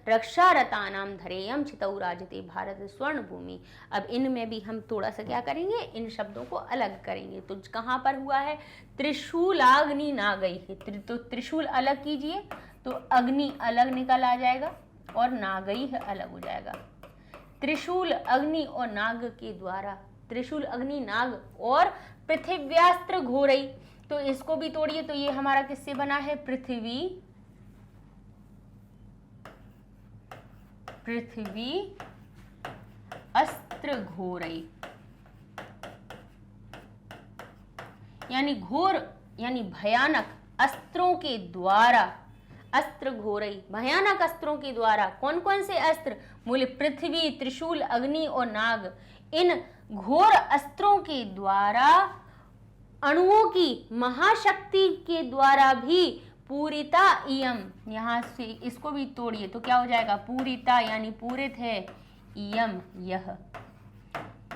रक्षारतानाम धरेयम छितौ राजते भारत स्वर्ण भूमि। अब इनमें भी हम थोड़ा सा क्या करेंगे, इन शब्दों को अलग करेंगे। तो कहाँ पर हुआ है, त्रिशूलाग्नि नागैः, तो त्रिशूल अलग कीजिए तो अग्नि अलग निकल आ जाएगा और नागैः अलग हो जाएगा। त्रिशूल अग्नि और नाग के द्वारा, त्रिशूल अग्नि नाग और पृथिव्यास्त्र घोरई, तो इसको भी तोड़िए, तो ये हमारा किससे बना है? पृथ्वी अस्त्र घोरई, यानी घोर यानी भयानक अस्त्रों के द्वारा, अस्त्र घोरई भयानक अस्त्रों के द्वारा। कौन कौन से अस्त्र? बोले पृथ्वी, त्रिशूल, अग्नि और नाग। इन घोर अस्त्रों के द्वारा, अणुओं की महाशक्ति के द्वारा भी पूरिता इयम, यहां से इसको भी तोड़िए तो क्या हो जाएगा? पूरिता यानी पूरित है, इयम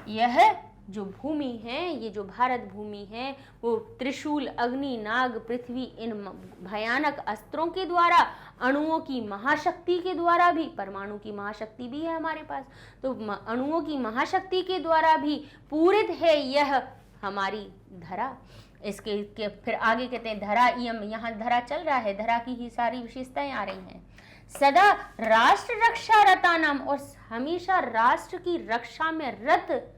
यह जो भूमि है, ये जो भारत भूमि है, वो त्रिशूल, अग्नि, नाग, पृथ्वी, इन भयानक अस्त्रों के द्वारा, अणुओं की महाशक्ति के द्वारा भी, परमाणु की महाशक्ति भी है हमारे पास, तो अणुओं की महाशक्ति के द्वारा भी पूरित है यह हमारी धरा। इसके फिर आगे कहते हैं धरा इयम, यहाँ धरा चल रहा है, धरा की ही सारी विशेषताएं आ रही हैं। सदा राष्ट्र रक्षा रतानाम, और हमेशा राष्ट्र की रक्षा में रत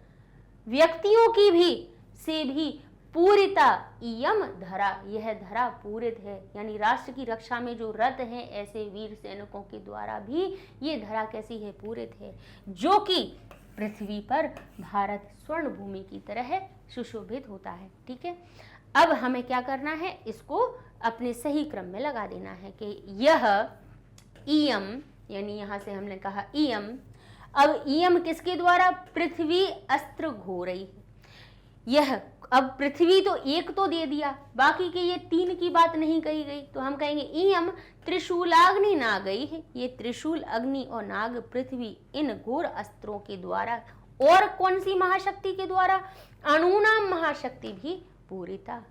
व्यक्तियों की भी से भी पूरिता इयम धरा, यह धरा पूरित है, यानी राष्ट्र की रक्षा में जो रत हैं ऐसे वीर सैनिकों के द्वारा भी ये धरा कैसी है? पूरित है, जो कि पृथ्वी पर भारत स्वर्ण भूमि की तरह सुशोभित होता है। ठीक है, अब हमें क्या करना है? इसको अपने सही क्रम में लगा देना है कि यह इयम, यानी यहां से हमने कहा इयम, अब इयम किसके द्वारा? पृथ्वी अस्त्र घोरई। यह अब पृथ्वी तो एक तो दे दिया, बाकी के ये तीन की बात नहीं कही गई, तो हम कहेंगे इयम त्रिशूलाग्नि नागैः, ये त्रिशूल, अग्नि और नाग, पृथ्वी, इन घोर अस्त्रों के द्वारा, और कौन सी महाशक्ति के द्वारा? अणुनाम महाशक्ति भी पूरिता।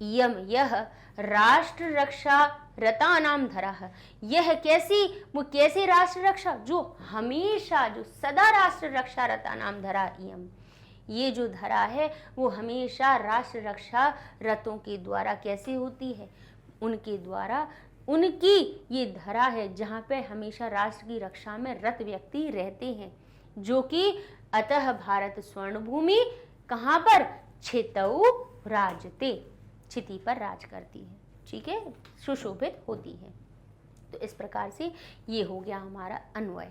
इयम यह राष्ट्र रक्षा रतानाम धरा, यह कैसी, वो कैसे राष्ट्र रक्षा? जो हमेशा, जो सदा राष्ट्र रक्षा रतानाम धरा इयम, ये जो धरा है वो हमेशा राष्ट्र रक्षा रतों के द्वारा कैसे होती है? उनके द्वारा, उनकी ये धरा है जहाँ पे हमेशा राष्ट्र की रक्षा में रत व्यक्ति रहते हैं, जो कि अतः भारत स्वर्ण भूमि कहाँ पर? छितौ राजते, क्षिति पर राज करती है। ठीक है, सुशोभित होती है। तो इस प्रकार से ये हो गया हमारा अन्वय।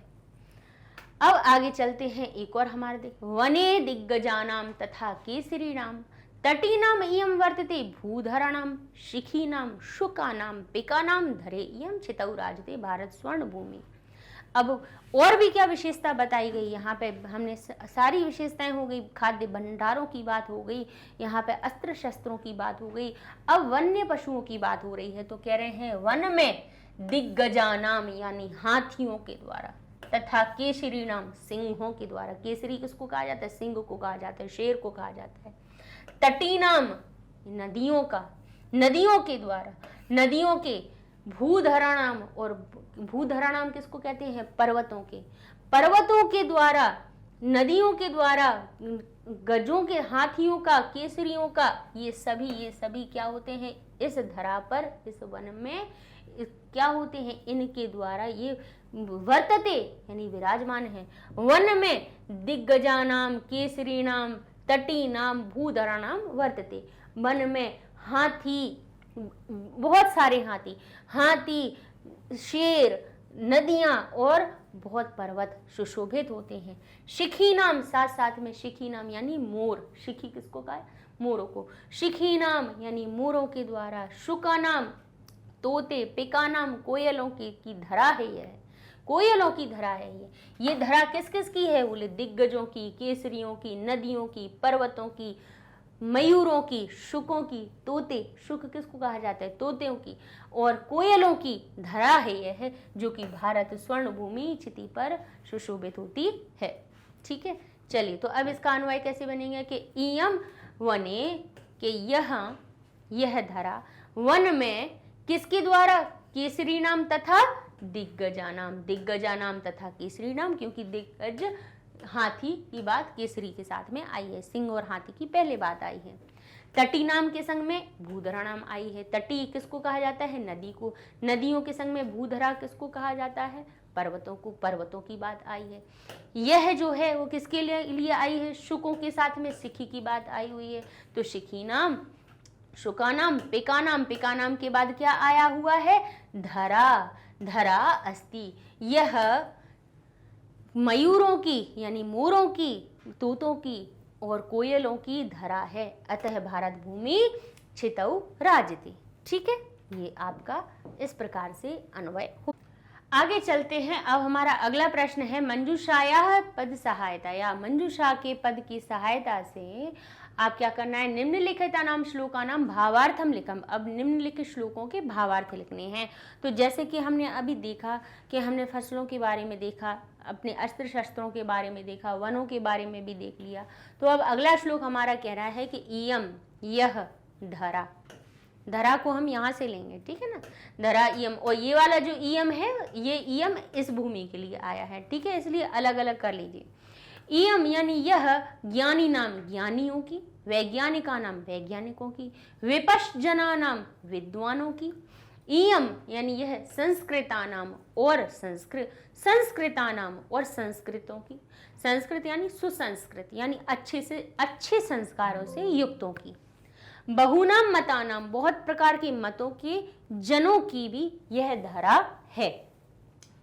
अब आगे चलते हैं, एक और हमारे देख, वने दिग्गजानाम तथा केसरीणाम तटीनाम इयम वर्तते भूधराणाम शिखीनाम शुकानाम पिकानाम धरे इयम छितौ राजते भारत स्वर्ण भूमि। अब और भी क्या विशेषता बताई गई? यहाँ पे हमने सारी विशेषताएं हो गई, खाद्य भंडारों की बात हो गई, यहाँ पे अस्त्र शस्त्रों की बात हो गई, अब वन्य पशुओं की बात हो रही है। तो कह रहे हैं वन में दिग्गजानाम यानी हाथियों के द्वारा, तथा केसरी नाम सिंहों के द्वारा। केसरी किसको कहा जाता है? सिंह को कहा जाता है, शेर को कहा जाता है। तटी नाम नदियों का, नदियों के द्वारा, नदियों के। भूधराणाम, और भूधराणाम किसको कहते हैं? पर्वतों के, पर्वतों के द्वारा, नदियों के द्वारा, गजों के, हाथियों का, केसरियों का, ये सभी क्या होते हैं? इस धरा पर, इस वन में क्या होते हैं? इनके द्वारा ये वर्तते यानी विराजमान है। वन में दिग्गजानाम केसरीणाम तटीनाम भूधराणाम वर्तते, वन में हाथी, बहुत सारे हाथी, शेर, नदियां और बहुत पर्वत सुशोभित होते हैं। शिखी नाम, साथ साथ में शिखी नाम यानी मोर, शिखी किसको कहा है? मोरों को। शिखी नाम यानी मोरों के द्वारा, शुका नाम तोते, पिका नाम कोयलों की धरा है। यह कोयलों की धरा है। ये धरा किस किस की है? बोले दिग्गजों की, केसरियों की, नदियों की, पर्वतों की, मयूरों की, शुकों की, तोते, शुक किसको कहा जाता है? तोतेों की, और कोयलों की धरा है यह, जो कि भारत स्वर्ण भूमि क्षिति पर सुशोभित होती है। ठीक है, चलिए तो अब इसका अन्वय कैसे बनेगा कि इयम वने के यह धरा वन में किसके द्वारा? केसरी नाम तथा दिग्गजानाम, दिग्गजानाम तथा केसरी नाम, क्योंकि दिग्गज हाथी की बात केसरी के साथ में आई है, सिंह और हाथी की पहले बात आई है। तटी नाम के संग में भूधरा नाम आई है। तटी किसको कहा जाता है? नदी को। नदियों के संग में भूधरा किसको कहा जाता है? पर्वतों को। पर्वतों की बात आई है। यह जो है वो किसके लिए आई है? शुकों के साथ में सिखी की बात आई हुई है। तो सिखी नाम, शुका नाम, पिका नाम, पिका नाम के बाद क्या आया हुआ है? धरा। धरा अस्ति। यह मयूरों की यानी मोरों की, तोतों की और कोयलों की धरा है। अतः भारत भूमि छितौ राजति। ठीक है, ये आपका इस प्रकार से अन्वय हो। आगे चलते हैं। अब हमारा अगला प्रश्न है मंजूषाया पद सहायता, या मंजूषा के पद की सहायता से आप क्या करना है? निम्नलिखिता नाम श्लोका नाम भावार्थम लिखम। अब निम्नलिखित श्लोकों के भावार्थ लिखने हैं। तो जैसे कि हमने अभी देखा कि हमने फसलों के बारे में देखा, अपने अस्त्र शस्त्रों के बारे में देखा, वनों के बारे में भी देख लिया। तो अब अगला श्लोक हमारा कह रहा है कि इयम, यह धरा। धरा को हम यहाँ से लेंगे, ठीक है ना? धरा इयम, और ये वाला जो इयम है, ये इयम इस भूमि के लिए आया है, ठीक है? इसलिए अलग अलग कर लीजिए। इयम यानी यह ज्ञानी नाम ज्ञानियों की, वैज्ञानिका नाम वैज्ञानिकों की, विपश्जना नाम विद्वानों की। इयम यानी यह संस्कृता नाम और संस्कृता नाम और संस्कृतों की। संस्कृत यानी सुसंस्कृत, यानी अच्छे संस्कारों से युक्तों की। बहुनाम मता नाम, बहुत प्रकार के मतों के जनों की भी यह धरा है।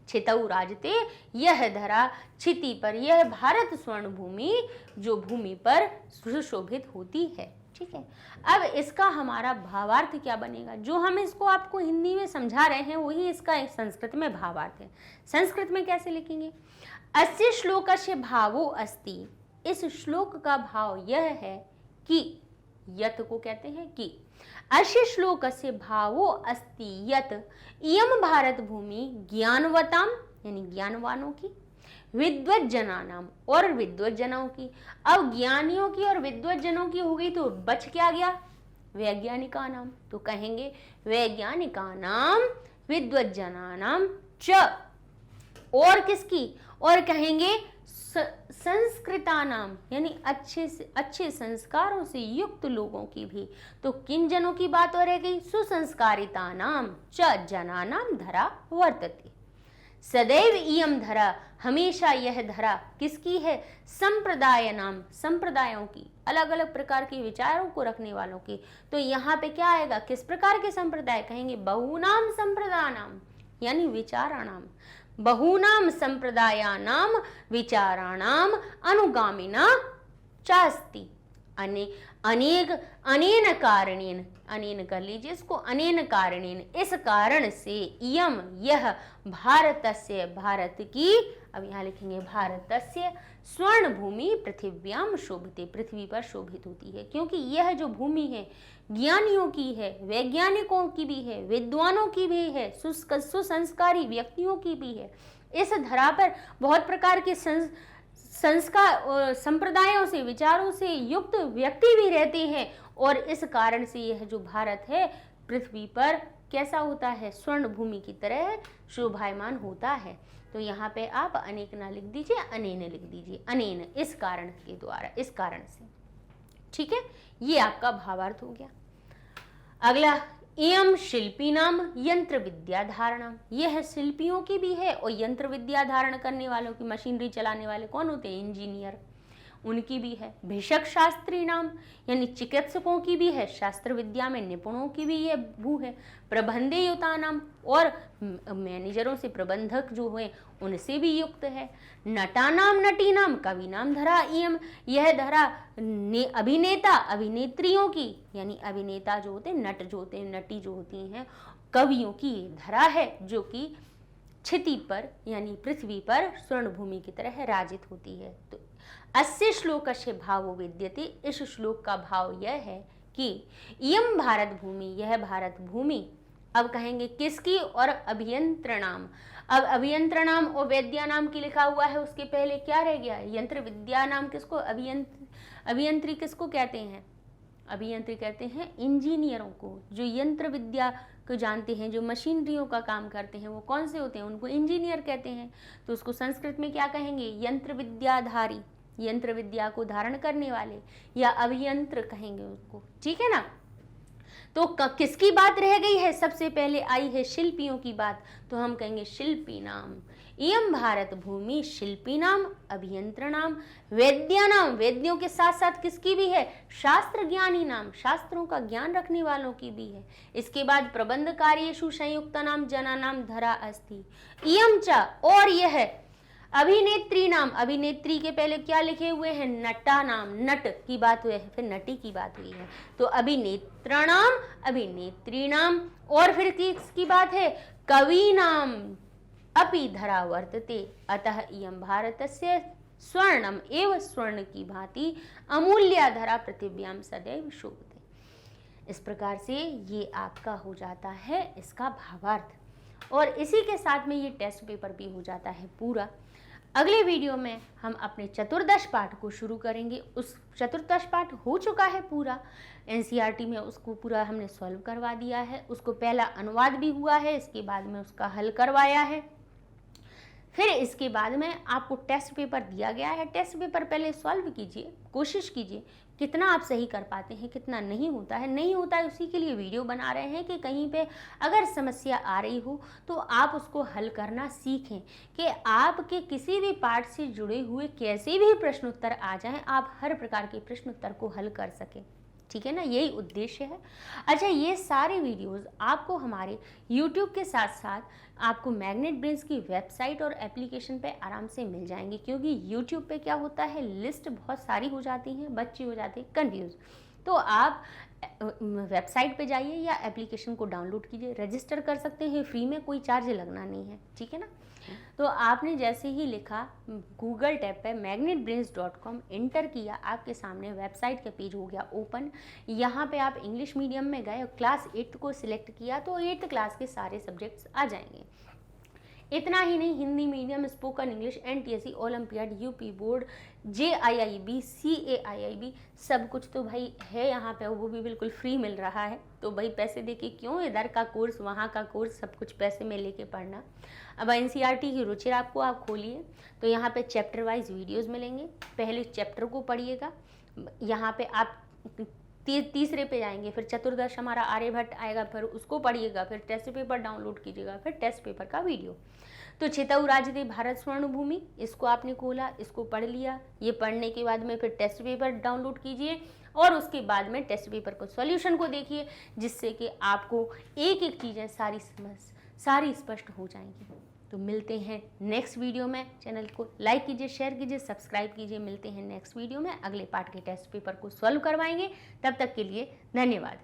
छितौ राजते, यह धरा क्षिति पर, यह भारत स्वर्ण भूमि जो भूमि पर सुशोभित होती है। ठीक है, अब इसका हमारा भावार्थ क्या बनेगा? जो हम इसको आपको हिंदी में समझा रहे हैं वही इसका एक संस्कृत में भावार्थ है। संस्कृत में कैसे लिखेंगे? अस्य श्लोकस्य भावो अस्ति, इस श्लोक का भाव यह है कि, यत को कहते हैं कि, अस्य श्लोकस्य भावो अस्ति यत इयम भारत भूमि ज्ञानवताम यानी ज्ञानवानों की, विद्वज्जनानाम और विद्वज्जनों की। अब ज्ञानियों की और विद्वज्जनों की हो गई तो बच क्या गया? वैज्ञानिका नाम। तो कहेंगे वैज्ञानिका नाम विद्वज्जनानाम च, और किसकी? और कहेंगे संस्कृता नाम यानी अच्छे संस्कारों से युक्त लोगों की भी। तो किन जनों की बात हो रह गई? सुसंस्कारिता नाम च जनानाम धरा वर्तते। सदैव इयम धरा, हमेशा यह धरा किसकी है? संप्रदाय नाम, संप्रदायों की, अलग अलग प्रकार के विचारों को रखने वालों की। तो यहाँ पे क्या आएगा? किस प्रकार के संप्रदाय? कहेंगे बहुनाम संप्रदानाम यानी विचाराणाम, बहुनाम संप्रदायानाम विचाराणाम अनुगामिना चास्ति। अनेक अनेन कारणेन, अनेन कर लीजिए इसको, अनेन कारणेन, इस कारण से, इयम यह भारतस्य, भारत की, अब यहाँ लिखेंगे भारतस्य स्वर्ण भूमि पृथिव्याम शोभते, पृथ्वी पर शोभित होती है। क्योंकि यह जो भूमि है ज्ञानियों की है, वैज्ञानिकों की भी है, विद्वानों की भी है, सुसंस्कारी व्यक्तियों की भी है। इस धरा पर बहुत प्रकार के संस्कार, संप्रदायों से, विचारों से युक्त व्यक्ति भी रहते हैं, और इस कारण से यह जो भारत है पृथ्वी पर कैसा होता है? स्वर्ण भूमि की तरह शोभायमान होता है। तो यहाँ पे आप अनेक ना लिख दीजिए, अनेन लिख दीजिए। अनेन इस कारण के द्वारा, इस कारण से। ठीक है, ये आपका भावार्थ हो गया। अगला, इयम शिल्पी नाम यंत्र विद्या धारणा, यह शिल्पियों की भी है और यंत्र विद्या धारण करने वालों की, मशीनरी चलाने वाले कौन होते हैं? इंजीनियर, उनकी भी है। भिषक शास्त्री नाम यानी चिकित्सकों की भी है, शास्त्र विद्या में निपुणों की भी ये भू है। प्रबंधे युता नाम, और मैनेजरों से, प्रबंधक जो हुए उनसे भी युक्त है। नटा नाम नटी नाम कवि नाम धरा इयम, यह धरा अभिनेता अभिनेत्रियों की, यानी अभिनेता जो होते हैं, नट जो होते हैं, नटी जो होती हैं, कवियों की धरा है, जो कि क्षिति पर यानी पृथ्वी पर स्वर्ण भूमि की तरह राजित होती है। तो अस्य श्लोकस्य भावो विद्यते, इस श्लोक का भाव यह है कि इयम भारत भूमि, यह भारत भूमि। अब कहेंगे किसकी? और अभियंत्रणाम। अब अभियंत्रणाम और वैद्या नाम की लिखा हुआ है, उसके पहले क्या रह गया? यंत्र विद्या नाम किसको? अभियंत्री किसको कहते हैं? अभियंत्री कहते हैं इंजीनियरों को, जो यंत्र विद्या को जानते हैं, जो मशीनरियों का काम करते हैं, वो कौन से होते हैं? उनको इंजीनियर कहते हैं। तो उसको संस्कृत में क्या कहेंगे? यंत्र विद्याधारी, यंत्र विद्या को धारण करने वाले या अभियंत्र कहेंगे उसको, ठीक है ना। तो किसकी बात रह गई है, सबसे पहले आई है शिल्पियों की बात, तो हम कहेंगे शिल्पी नाम। इयम भारत भूमि शिल्पी नाम अभियंत्रणाम वेद्यानाम, वेद्यों के साथ साथ किसकी भी है, शास्त्र ज्ञानी नाम, शास्त्रों का ज्ञान रखने वालों की भी है। इसके बाद प्रबंध कार्येषु संयुक्त नाम जना नाम धरा अस्ति। इयम च, और यह है अभिनेत्री नाम, अभिनेत्री के पहले क्या लिखे हुए हैं, नटा नाम, नट की बात हुई है, फिर नटी की बात हुई है, तो अभिनेत्रणाम अभिनेत्री नाम। और फिर किसकी बात है, कवि नाम अपि धरा वर्तते, अतः इयं भारतस्य स्वर्णम एव स्वर्ण की भांति अमूल्या धरा पृथिव्याम सदैव शोभते। इस प्रकार से ये आपका हो जाता है इसका भावार्थ, और इसी के साथ में ये टेस्ट पेपर भी हो जाता है पूरा। अगले वीडियो में हम अपने चतुर्दश पाठ को शुरू करेंगे। उस चतुर्दश पाठ हो चुका है पूरा, एनसीईआरटी में उसको पूरा हमने सॉल्व करवा दिया है, उसको पहला अनुवाद भी हुआ है, इसके बाद में उसका हल करवाया है। फिर इसके बाद में आपको टेस्ट पेपर दिया गया है, टेस्ट पेपर पहले सॉल्व कीजिए, कोशिश कीजिए कितना आप सही कर पाते हैं, कितना नहीं होता है। नहीं होता है उसी के लिए वीडियो बना रहे हैं कि कहीं पे अगर समस्या आ रही हो तो आप उसको हल करना सीखें, कि आपके किसी भी पार्ट से जुड़े हुए कैसे भी प्रश्न उत्तर आ जाएं, आप हर प्रकार के प्रश्न उत्तर को हल कर सकें, ठीक है ना, यही उद्देश्य है। अच्छा, ये सारे वीडियोस आपको हमारे YouTube के साथ साथ आपको मैग्नेट ब्रेन्स की वेबसाइट और एप्लीकेशन पे आराम से मिल जाएंगे, क्योंकि YouTube पे क्या होता है, लिस्ट बहुत सारी हो जाती हैं, बच्चे हो जाते हैं कंफ्यूज। तो आप वेबसाइट पे जाइए या एप्लीकेशन को डाउनलोड कीजिए, रजिस्टर कर सकते हैं फ्री में, कोई चार्ज लगना नहीं है, ठीक है ना। तो आपने जैसे ही लिखा गूगल टैब पे magnetbrains.com एंटर किया, आपके सामने वेबसाइट का पेज हो गया ओपन। यहाँ पे आप इंग्लिश मीडियम में गए और क्लास 8th को सिलेक्ट किया तो 8th क्लास के सारे सब्जेक्ट्स आ जाएंगे। इतना ही नहीं, Hindi medium, spoken English, NTSE, olympiad, UP board, JIIB, CAIIB, सब कुछ तो भाई है यहाँ पे, वो भी बिल्कुल फ्री मिल रहा है। तो भाई पैसे देके क्यों, इधर का कोर्स वहाँ का कोर्स सब कुछ पैसे में लेके पढ़ना। अब NCERT की रुचि आपको आप खोलिए तो यहाँ पे चैप्टर वाइज वीडियोज़ मिलेंगे, पहले चैप्टर को पढ़िएगा, यहाँ पे आप तीसरे पे जाएंगे, फिर चतुर्दश हमारा आर्यभट्ट आएगा, फिर उसको पढ़िएगा, फिर टेस्ट पेपर डाउनलोड कीजिएगा, फिर टेस्ट पेपर का वीडियो। तो छितऊ राजदे भारत स्वर्ण भूमि, इसको आपने खोला, इसको पढ़ लिया, ये पढ़ने के बाद में फिर टेस्ट पेपर डाउनलोड कीजिए और उसके बाद में टेस्ट पेपर को सॉल्यूशन को देखिए, जिससे कि आपको एक एक चीज़ें सारी स्पष्ट हो जाएंगी। तो मिलते हैं नेक्स्ट वीडियो में, चैनल को लाइक कीजिए, शेयर कीजिए, सब्सक्राइब कीजिए। मिलते हैं नेक्स्ट वीडियो में, अगले पार्ट के टेस्ट पेपर को सॉल्व करवाएंगे। तब तक के लिए धन्यवाद।